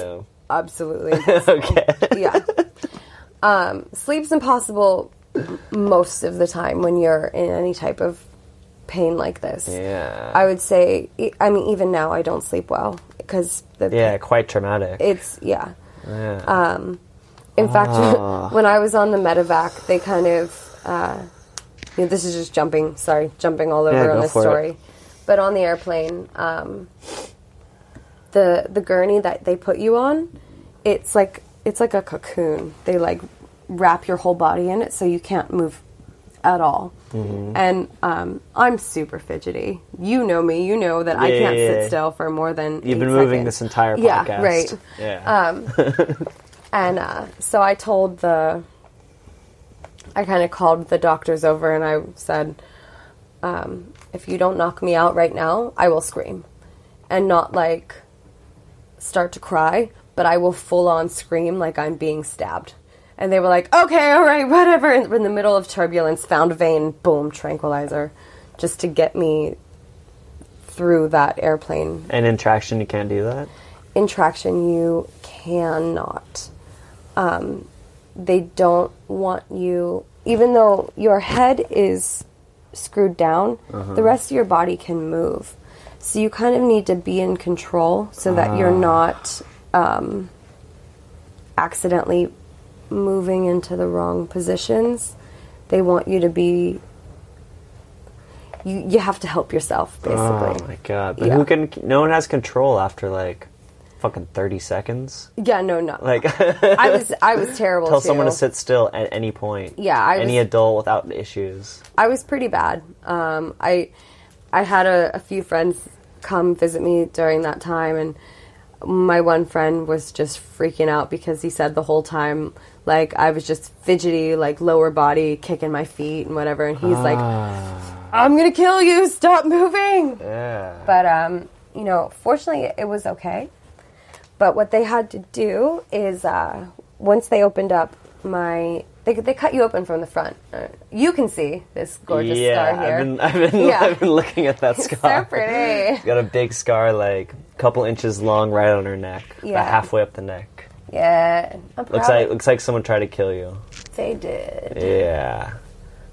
absolutely impossible. Okay. Yeah. Sleep's impossible most of the time when you're in any type of pain like this. Yeah. I would say, even now I don't sleep well because quite traumatic. It's yeah. In fact, when I was on the medevac, they kind of this is just jumping all over on this story. It. But on the airplane, the gurney that they put you on, it's like a cocoon. They like wrap your whole body in it so you can't move at all. Mm-hmm. And I'm super fidgety. You know me. You know that I can't sit still for more than 8 seconds. You've been moving this entire podcast. Yeah, right. Yeah. And so I kind of called the doctors over and I said, if you don't knock me out right now, I will scream. And not like start to cry, but I will full on scream like I'm being stabbed. And they were like, okay, all right, whatever. And we're in the middle of turbulence, found a vein, boom, tranquilizer, just to get me through that airplane. And in traction, you can't do that? In traction, you cannot. They don't want you, even though your head is screwed down, the rest of your body can move. So you kind of need to be in control so that you're not accidentally moving into the wrong positions. They want you to be... You have to help yourself, basically. Oh my god. But who can... No one has control after, like, fucking 30 seconds? Yeah, no. Like... I was terrible, Tell too. someone to sit still at any point. Yeah, Any adult without issues. I was pretty bad. I had a few friends come visit me during that time, and my one friend was just freaking out because he said the whole time, like, I was just fidgety, like, lower body, kicking my feet and whatever, and he's like, I'm gonna kill you, stop moving! Yeah. But, fortunately, it was okay. But what they had to do is, once they opened up they cut you open from the front. You can see this gorgeous scar here. I've been looking at that scar. It's so pretty. She's got a big scar, like a couple inches long, right on her neck, about halfway up the neck. Yeah, I'm proud. Looks like someone tried to kill you. They did. Yeah.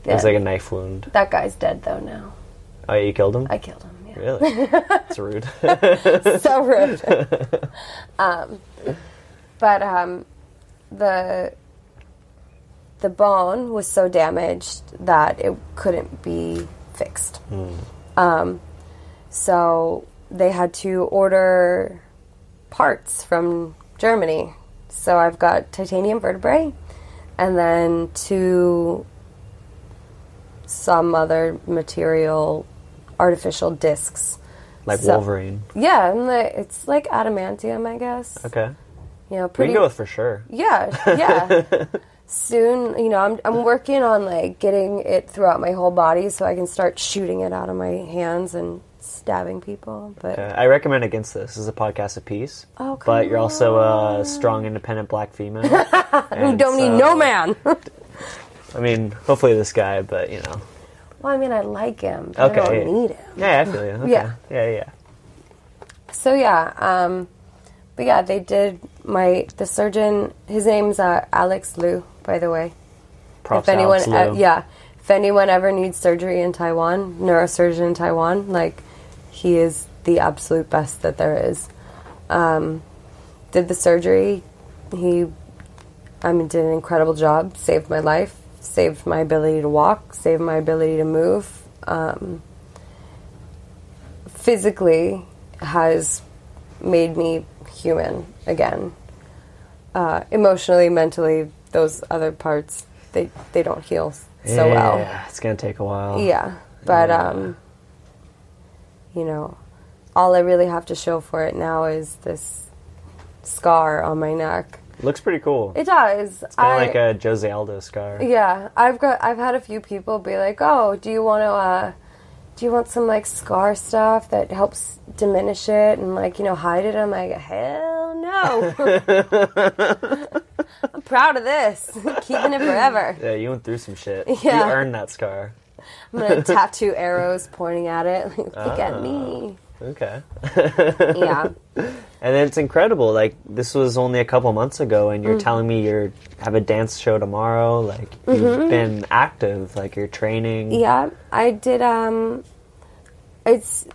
Looks like a knife wound. That guy's dead though now. Oh, you killed him? I killed him. Yeah. Really? That's rude. So rude. The bone was so damaged that it couldn't be fixed. So they had to order parts from Germany. So I've got titanium vertebrae and then some other material, artificial discs. Like Wolverine. Yeah, and it's like adamantium, I guess. Okay. Pretty. We can go with for sure. Yeah. Soon, I'm working on like getting it throughout my whole body so I can start shooting it out of my hands and stabbing people. But I recommend against this. This is a podcast of peace. Oh, but you're also a strong, independent black female. Who don't need no man. I mean, hopefully this guy, but Well, I mean, I like him, but I don't need him. Yeah, I feel you. Okay. Yeah. So but yeah, they did the surgeon. His name's Alex Liu, by the way. Props to Alex Liu. If anyone ever needs surgery in Taiwan, neurosurgeon in Taiwan, like, he is the absolute best that there is. Did the surgery. He did an incredible job. Saved my life. Saved my ability to walk. Saved my ability to move. Physically has made me human again. Emotionally, mentally, those other parts, they don't heal so well. Yeah, it's gonna take a while. Yeah, but all I really have to show for it now is this scar on my neck. Looks pretty cool. It does. It's kind of like a Jose Aldo scar. Yeah, I've had a few people be like, "Oh, do you want some like scar stuff that helps diminish it and hide it?" I'm like, hell no. I'm proud of this. Keeping it forever. Yeah, you went through some shit. Yeah. You earned that scar. I'm gonna tattoo arrows pointing at it. Look at me. Okay. Yeah. And it's incredible. Like, this was only a couple months ago, and you're telling me you have a dance show tomorrow. Like, you've been active. Like, you're training. Yeah, I did. This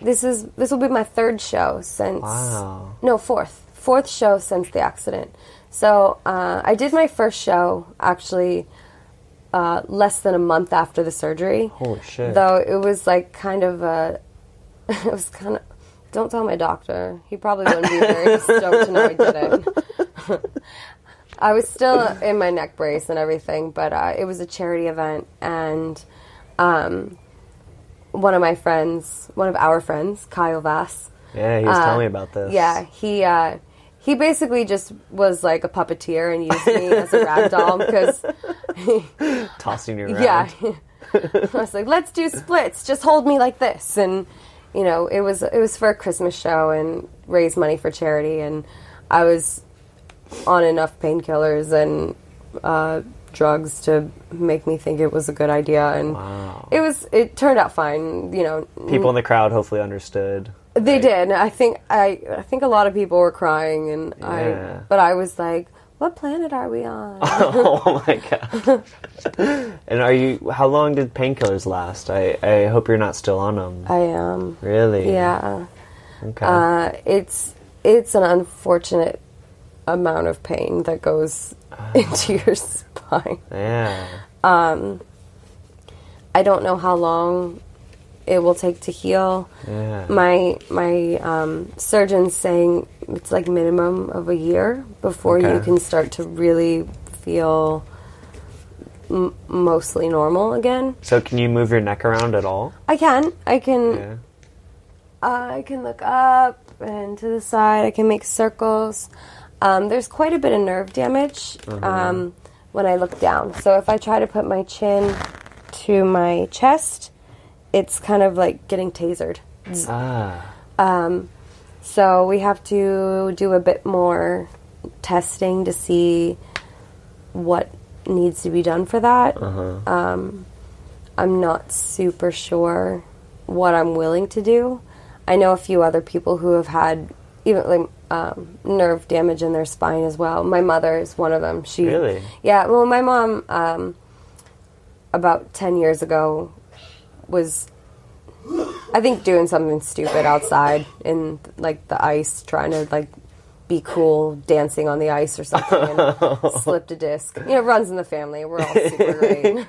will be my third show since. Wow. No, fourth show since the accident. So I did my first show actually less than a month after the surgery. Holy shit! Though it was like kind of it was kind of. Don't tell my doctor. He probably wouldn't be very stoked to know I did it. I was still in my neck brace and everything, but it was a charity event, and one of our friends, Kyle Vass. Yeah, he was telling me about this. Yeah, He basically just was like a puppeteer and used me as a rag doll because... Tossing you around. Yeah. I was like, let's do splits. Just hold me like this. And, you know, it was for a Christmas show and raise money for charity. And I was on enough painkillers and drugs to make me think it was a good idea. And wow. it turned out fine. You know, people in the crowd hopefully understood. They did. I think a lot of people were crying, and but I was like, what planet are we on? Oh my god. And how long did painkillers last? I hope you're not still on them. I am. Really? Yeah. Okay. It's an unfortunate amount of pain that goes into your spine. Yeah. I don't know how long it will take to heal. Yeah. My surgeon's saying it's like minimum of a year before you can start to really feel mostly normal again. So can you move your neck around at all? I can. Yeah. I can look up and to the side. I can make circles. There's quite a bit of nerve damage when I look down. So if I try to put my chin to my chest, it's kind of like getting tasered. So we have to do a bit more testing to see what needs to be done for that. I'm not super sure what I'm willing to do. I know a few other people who have had even like nerve damage in their spine as well. My mother is one of them. Really? Yeah. Well, my mom about 10 years ago was, I think, doing something stupid outside in like the ice, trying to like be cool, dancing on the ice or something, and slipped a disc. You know, it runs in the family. We're all super great.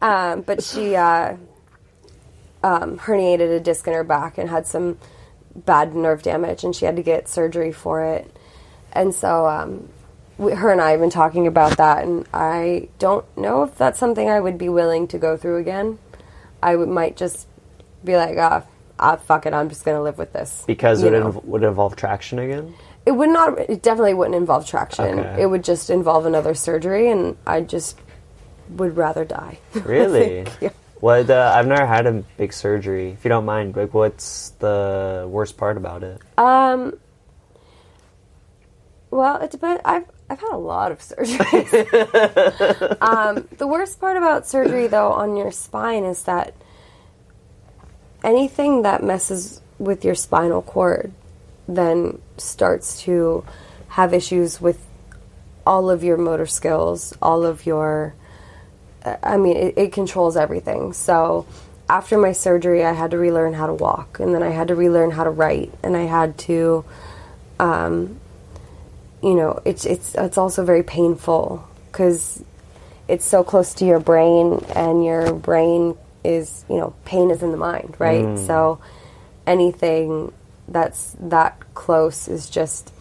But she herniated a disc in her back and had some bad nerve damage, and she had to get surgery for it. And so her and I have been talking about that, and I don't know if that's something I would be willing to go through again. I might just be like, fuck it, I'm just going to live with this. Because would it involve traction again? It would not. It definitely wouldn't involve traction. Okay. It would just involve another surgery, and I just would rather die. Really? Yeah. What? I've never had a big surgery. If you don't mind, like, what's the worst part about it? Well, it depends. I've had a lot of surgeries. The worst part about surgery, though, on your spine is that anything that messes with your spinal cord then starts to have issues with all of your motor skills, all of your... it controls everything. So after my surgery, I had to relearn how to walk, and then I had to relearn how to write, and I had to... it's also very painful because it's so close to your brain, and your brain is, pain is in the mind, right? So anything that's that close is just,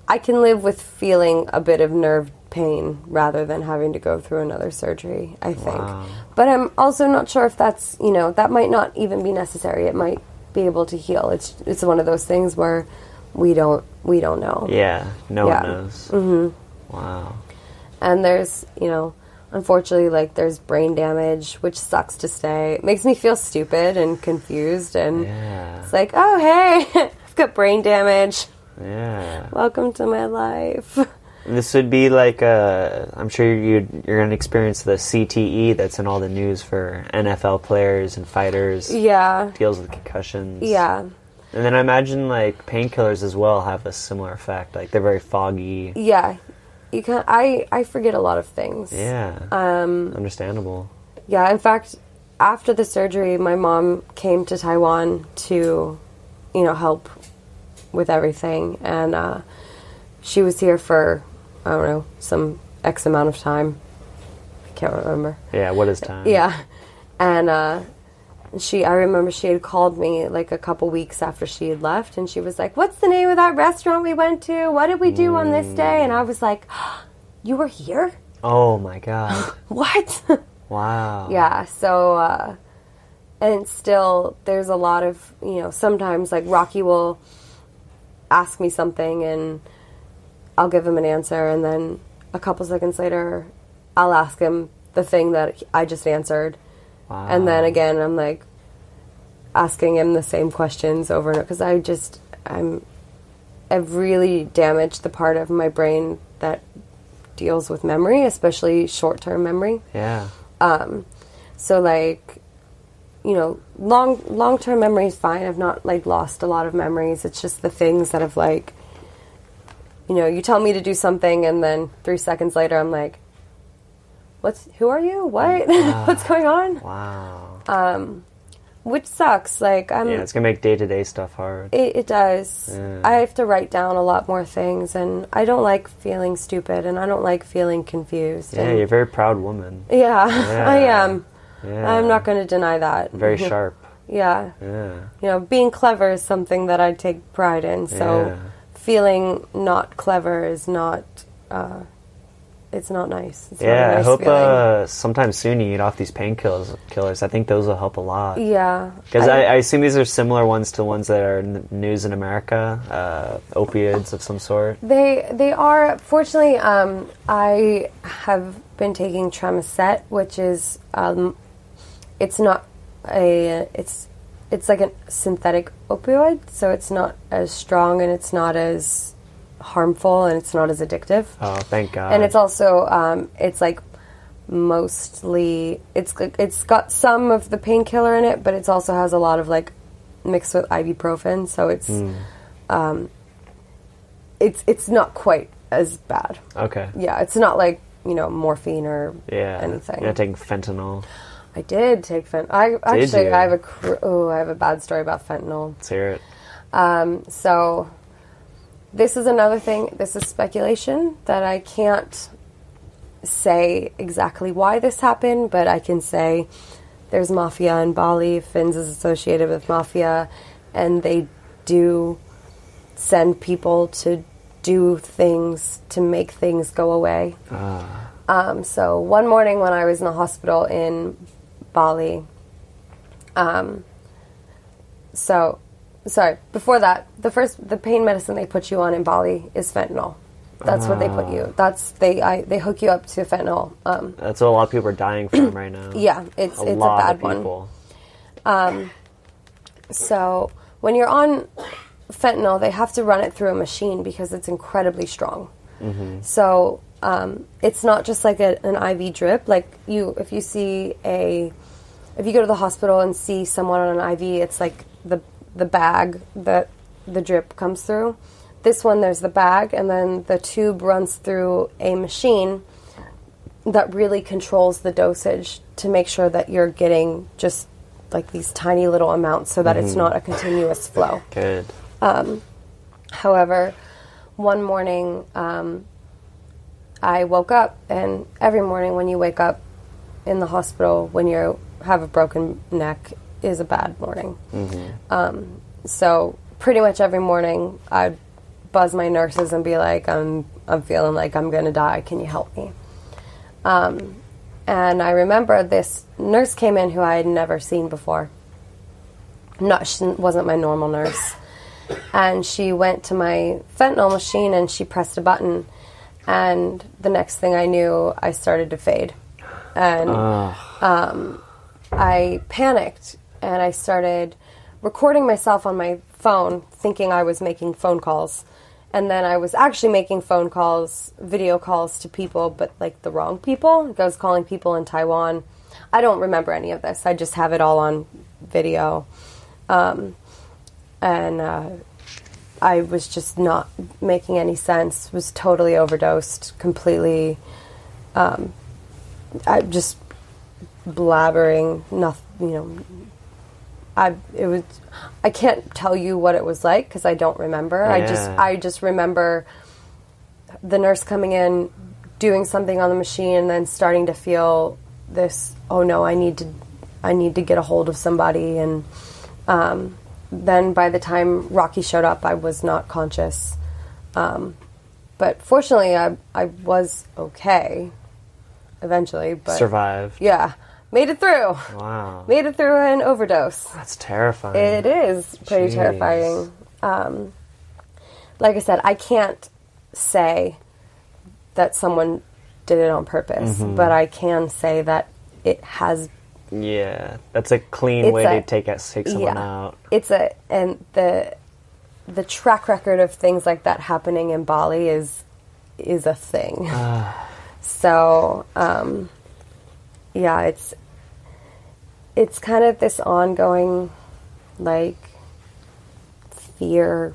I can live with feeling a bit of nerve pain rather than having to go through another surgery, I think. Wow. But I'm also not sure if that's, that might not even be necessary. It might be able to heal. It's one of those things where we don't know. Yeah, no one knows. Mm-hmm. Wow. And there's, unfortunately, like, there's brain damage, which sucks to say. It makes me feel stupid and confused, and it's like, oh, hey, I've got brain damage. Yeah. Welcome to my life. This would be like I'm sure you're going to experience the CTE that's in all the news for NFL players and fighters. Yeah. Deals with concussions. Yeah. And then I imagine, like, painkillers as well have a similar effect. Like, they're very foggy. Yeah. You can. I forget a lot of things. Yeah. Understandable. Yeah. In fact, after the surgery, my mom came to Taiwan to, help with everything, and she was here for, I don't know, some X amount of time. I can't remember. Yeah. What is time? Yeah. And I remember she had called me like a couple weeks after she had left, and she was like, "What's the name of that restaurant we went to? What did we do on this day?" And I was like, "You were here?" Oh my god. What? Wow. Yeah. So, and still, there's a lot of, sometimes like Rocky will ask me something and I'll give him an answer, and then a couple seconds later I'll ask him the thing that I just answered. Wow. And then again I'm like asking him the same questions over and over, because I've really damaged the part of my brain that deals with memory, especially short-term memory. Yeah. So like, you know, long-term memory is fine. I've not like lost a lot of memories. It's just the things that have like, you know, you tell me to do something and then 3 seconds later I'm like, who are you? What? What's going on? Wow. Which sucks. Like, yeah, it's gonna make day-to-day stuff hard. It does. Yeah. I have to write down a lot more things, and I don't like feeling stupid, and I don't like feeling confused. Yeah, and you're a very proud woman. Yeah, Yeah. I am. Yeah. I'm not going to deny that. Very sharp. Yeah. Yeah. You know, being clever is something that I take pride in, so Yeah. feeling not clever is not, it's not nice. It's not a Yeah, I nice hope feeling. sometime soon you eat off these painkillers. I think those will help a lot. Yeah. Because I assume these are similar ones to ones that are in the news in America, opioids of some sort. They are. Fortunately, I have been taking Tremacet, which is it's not it's like a synthetic opioid, so it's not as strong and it's not as harmful and it's not as addictive. Oh, thank God. And it's also it's like mostly it's got some of the painkiller in it, but it also has a lot of like mixed with ibuprofen, so it's not quite as bad. Okay. Yeah, it's not like, you know, morphine or Yeah. anything. You're not taking fentanyl. I did take fentanyl. I have a bad story about fentanyl. Let's hear it. So this is another thing. This is speculation that I can't say exactly why this happened, but I can say there's mafia in Bali. Fins is associated with mafia, and they do send people to do things to make things go away. So one morning when I was in the hospital in Bali, before that, the pain medicine they put you on in Bali is fentanyl. That's what they put you. They hook you up to fentanyl. That's what a lot of people are dying from right now. Yeah, it's a bad one. So when you're on fentanyl, they have to run it through a machine because it's incredibly strong. Mm-hmm. So it's not just like an IV drip. Like if you go to the hospital and see someone on an IV, it's like the bag that the drip comes through. This one, there's the bag, and then the tube runs through a machine that really controls the dosage to make sure that you're getting just like these tiny little amounts so that it's not a continuous flow. Good. However, one morning I woke up, and every morning when you wake up in the hospital when you have a broken neck is a bad morning. Mm-hmm. So pretty much every morning I'd buzz my nurses and be like, I'm feeling like I'm going to die. Can you help me? And I remember this nurse came in who I had never seen before. She wasn't my normal nurse. And she went to my fentanyl machine and she pressed a button. And the next thing I knew, I started to fade. And I panicked and I started recording myself on my phone thinking I was making phone calls. And then I was actually making phone calls, video calls to people, but like the wrong people. I was calling people in Taiwan. I don't remember any of this. I just have it all on video. And I was just not making any sense. Was totally overdosed, completely. I just blabbering, nothing. I can't tell you what it was like because I don't remember. Yeah. I just remember the nurse coming in, doing something on the machine, and then starting to feel this. Oh no, I need to get a hold of somebody. And then by the time Rocky showed up, I was not conscious. But fortunately, I was okay eventually. But Survived. yeah. Made it through. Wow. Made it through an overdose. That's terrifying. It is pretty Jeez. terrifying. like I said, I can't say that someone did it on purpose, but I can say that it has. Yeah, that's a clean way to take someone out. And the track record of things like that happening in Bali is a thing. So, yeah, it's kind of this ongoing, like, fear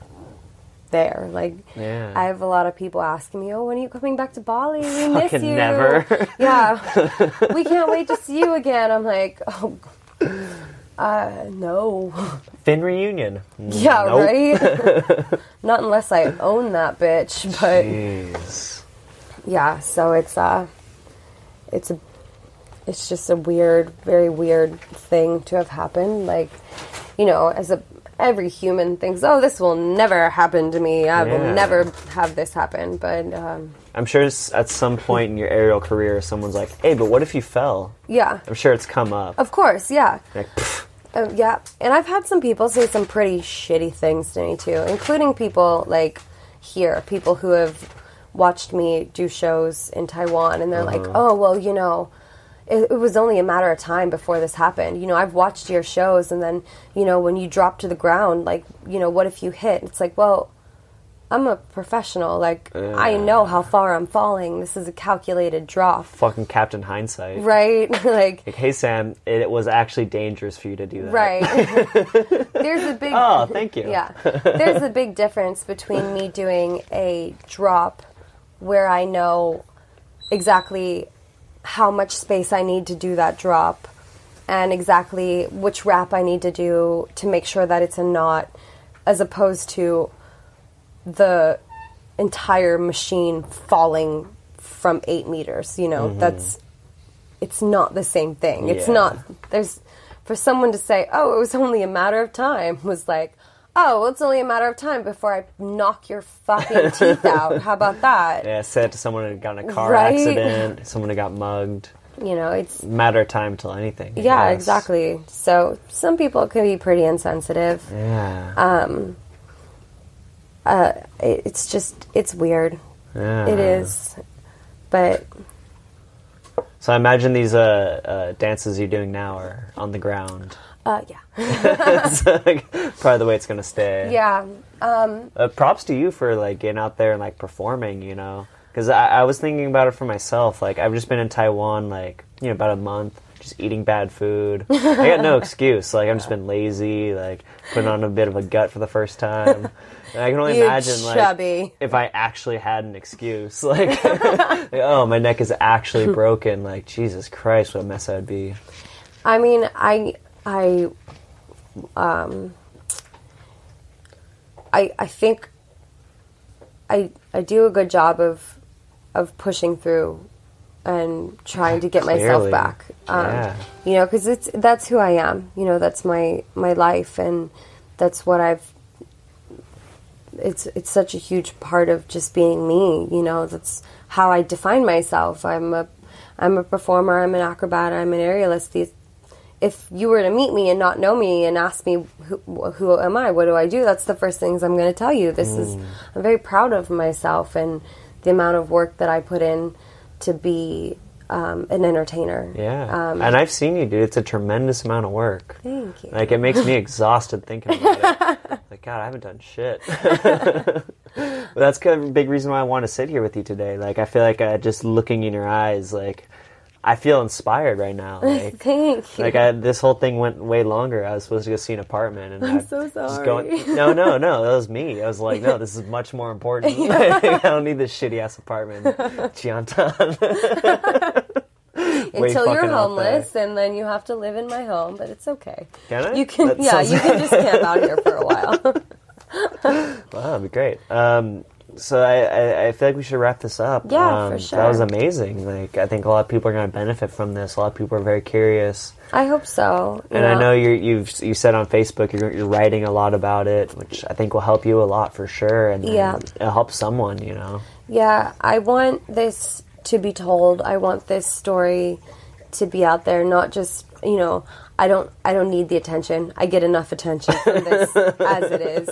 there. Like, I have a lot of people asking me, "Oh, when are you coming back to Bali? We miss you." Never. Yeah. We can't wait to see you again. I'm like, oh, no. Fin reunion. Yeah, nope. Right? Not unless I own that bitch, but... Jeez. Yeah, so it's just a weird, very weird thing to have happened. Like, you know, every human thinks, oh, this will never happen to me. I will never have this happen. But I'm sure at some point in your aerial career, someone's like, hey, but what if you fell? Yeah. I'm sure it's come up. Of course, yeah. Like, yeah. And I've had some people say some pretty shitty things to me, too, including people, like, here, people who have watched me do shows in Taiwan, and they're like, oh, well, you know, it was only a matter of time before this happened. You know, I've watched your shows, and then, you know, when you drop to the ground, like, you know, what if you hit? It's like, well, I'm a professional. Like, I know how far I'm falling. This is a calculated drop. Fucking Captain Hindsight. Right? like, hey, Sam, it was actually dangerous for you to do that. Right. There's a big... Oh, thank you. Yeah. There's a big difference between me doing a drop where I know exactly how much space I need to do that drop and exactly which wrap I need to do to make sure that it's a knot, as opposed to the entire machine falling from 8 meters. You know, it's not the same thing. It's not, for someone to say, oh, it was only a matter of time, was like, oh, well, it's only a matter of time before I knock your fucking teeth out. How about that? Yeah, said to someone who had gotten in a car accident, someone who got mugged. You know, it's... matter of time till anything. Yeah, exactly. So, some people can be pretty insensitive. Yeah. It's just, it's weird. Yeah. It is. But... So, I imagine these dances you're doing now are on the ground. Yeah. It's like, probably the way it's going to stay. Yeah. Props to you for, like, getting out there and, like, performing, you know? Because I was thinking about it for myself. Like, I've just been in Taiwan, like, you know, about a month, just eating bad food. I got no excuse. Like, I've just been lazy, like, putting on a bit of a gut for the first time. And I can only imagine, like, if I actually had an excuse. Like, oh, my neck is actually broken. Like, Jesus Christ, what a mess I would be. I mean, I think I do a good job of pushing through and trying to get myself back. You know, because that's who I am. You know, that's my life, and that's what it's such a huge part of just being me. You know, that's how I define myself. I'm a performer. I'm an acrobat. I'm an aerialist. If you were to meet me and not know me and ask me who am I, what do I do, that's the first things I'm going to tell you. I'm very proud of myself and the amount of work that I put in to be an entertainer. Yeah, and I've seen you, dude. It's a tremendous amount of work. Thank you. Like, it makes me exhausted thinking about it. Like, God, I haven't done shit. But that's kind of a big reason why I want to sit here with you today. Like, I feel like just looking in your eyes, like, I feel inspired right now. Like, thank you. Like, this whole thing went way longer. I was supposed to go see an apartment, and I'm so sorry. No, that was me. I was like, no, this is much more important. I don't need this shitty ass apartment, Chiantan. Until you're homeless, and then you have to live in my home. But it's okay. Can I? You can, you can just camp out here for a while. Wow, that'd be great. So I feel like we should wrap this up. Yeah, for sure. That was amazing. Like, I think a lot of people are going to benefit from this. A lot of people are very curious. I hope so. And I know you said on Facebook you're writing a lot about it, which I think will help you a lot for sure. And it'll help someone, you know. Yeah, I want this to be told. I want this story to be out there, not just, you know, I don't need the attention. I get enough attention from this as it is.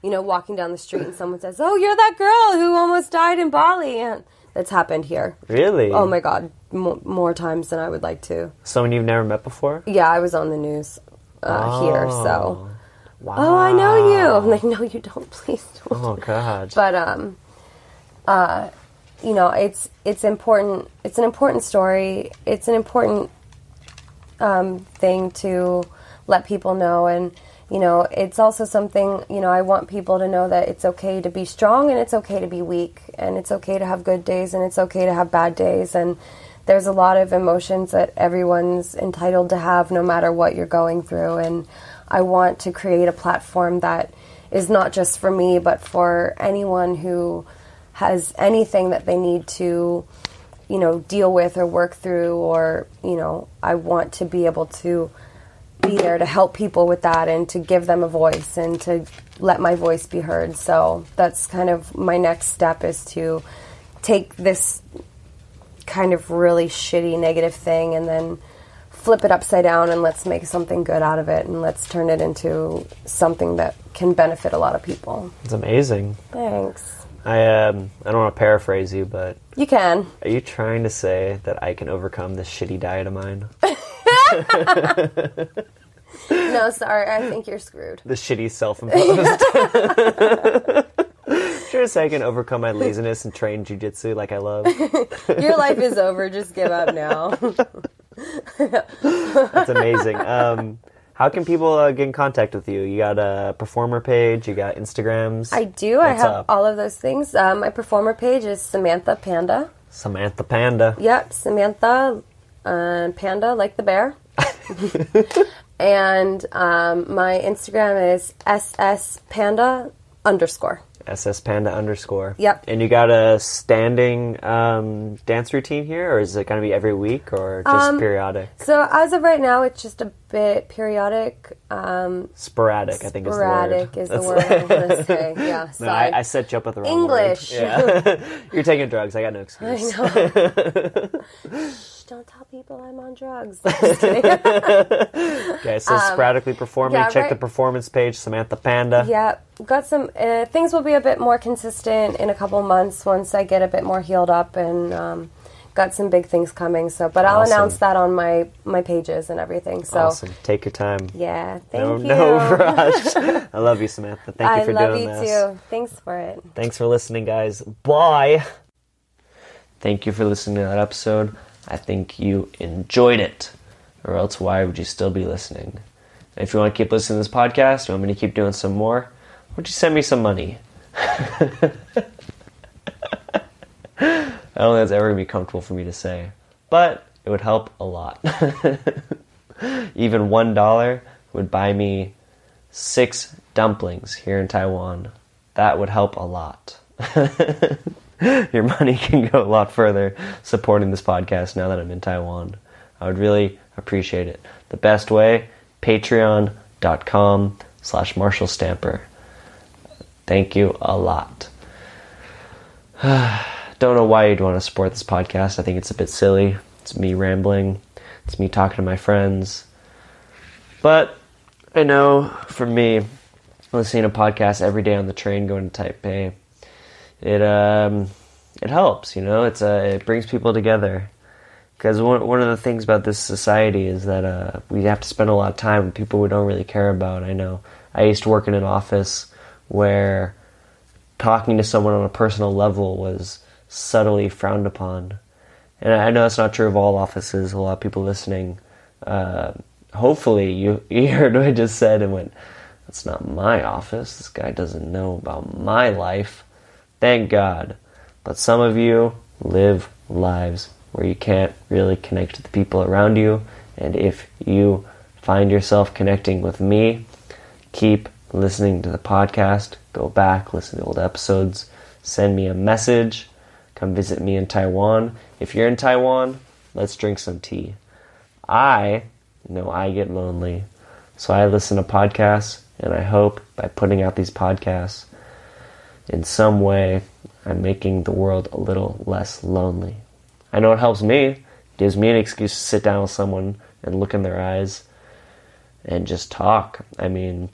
Walking down the street and someone says, "Oh, you're that girl who almost died in Bali." And that's happened here. Really? Oh my God, more times than I would like to. Someone you've never met before? Yeah, I was on the news here, so. Wow. Oh, I know you. I'm like, no, you don't. Please don't. Oh God. But it's important. It's an important story. It's an important thing to let people know, and it's also something. I want people to know that it's okay to be strong, and it's okay to be weak, and it's okay to have good days, and it's okay to have bad days, and there's a lot of emotions that everyone's entitled to have, no matter what you're going through, and I want to create a platform that is not just for me, but for anyone who has anything that they need to, deal with or work through, or, I want to be able to be there to help people with that and to give them a voice and to let my voice be heard. So that's kind of my next step, is to take this kind of really shitty negative thing and then flip it upside down, and let's make something good out of it, and let's turn it into something that can benefit a lot of people. It's amazing. Thanks. I don't want to paraphrase you, but you can. Are you trying to say that I can overcome this shitty diet of mine? No, sorry. I think you're screwed. The shitty self-imposed. Sure, so I can overcome my laziness and train jiu-jitsu like I love. Your life is over. Just give up now. That's amazing. How can people get in contact with you? You got a performer page, you got Instagrams? I do. I have all of those things. My performer page is Samantha Panda. Samantha Panda. Yep, Samantha Panda, like the bear. And my Instagram is SSPanda_. SSPanda_. Yep. And you got a standing dance routine here, or is it going to be every week, or just periodic? So as of right now, it's just a bit periodic. Sporadic, I think is the word. Sporadic is the word I'm going to say. Yeah, no, I set you up with the wrong English. word. Yeah. You're taking drugs. I got no excuse. I know. Shh, don't tell people I'm on drugs. Just kidding. Okay, so sporadically performing. Yeah, check the performance page, Samantha Panda. Yeah, got some things will be a bit more consistent in a couple months once I get a bit more healed up, and got some big things coming. So, but I'll announce that on my pages and everything. So awesome. Take your time. Yeah, thank you. No rush. I love you, Samantha. Thank you for doing this. I love you too. Thanks for it. Thanks for listening, guys. Bye. Thank you for listening to that episode. I think you enjoyed it, or else why would you still be listening? And if you want to keep listening to this podcast, you want me to keep doing some more, would you send me some money? I don't think that's ever going to be comfortable for me to say, but it would help a lot. Even $1 would buy me 6 dumplings here in Taiwan. That would help a lot. Your money can go a lot further supporting this podcast now that I'm in Taiwan. I would really appreciate it. The best way, patreon.com/MarshallStamper. Thank you a lot. Don't know why you'd want to support this podcast. I think it's a bit silly. It's me rambling. It's me talking to my friends. But I know for me, listening to podcasts every day on the train going to Taipei, it helps, it brings people together. Because one of the things about this society is that we have to spend a lot of time with people we don't really care about. I know I used to work in an office where talking to someone on a personal level was subtly frowned upon. And I know it's not true of all offices. A lot of people listening, hopefully you heard what I just said and went, that's not my office. This guy doesn't know about my life. Thank God. But some of you live lives where you can't really connect to the people around you. And if you find yourself connecting with me, keep listening to the podcast. Go back, listen to old episodes. Send me a message. Come visit me in Taiwan. If you're in Taiwan, let's drink some tea. I know I get lonely. So I listen to podcasts, and I hope by putting out these podcasts, in some way, I'm making the world a little less lonely. I know it helps me. It gives me an excuse to sit down with someone and look in their eyes and just talk. I mean,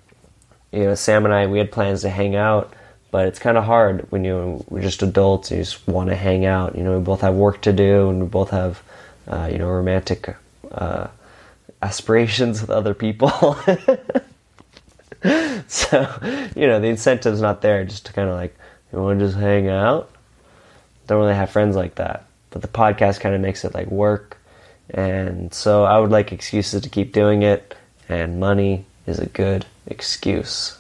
Sam and I, we had plans to hang out, but it's kind of hard when we're just adults and you just want to hang out. We both have work to do, and we both have, romantic aspirations with other people. So, the incentive's not there just to kind of like, you want to just hang out? Don't really have friends like that. But the podcast kind of makes it like work. And so I would like excuses to keep doing it, and money is a good excuse.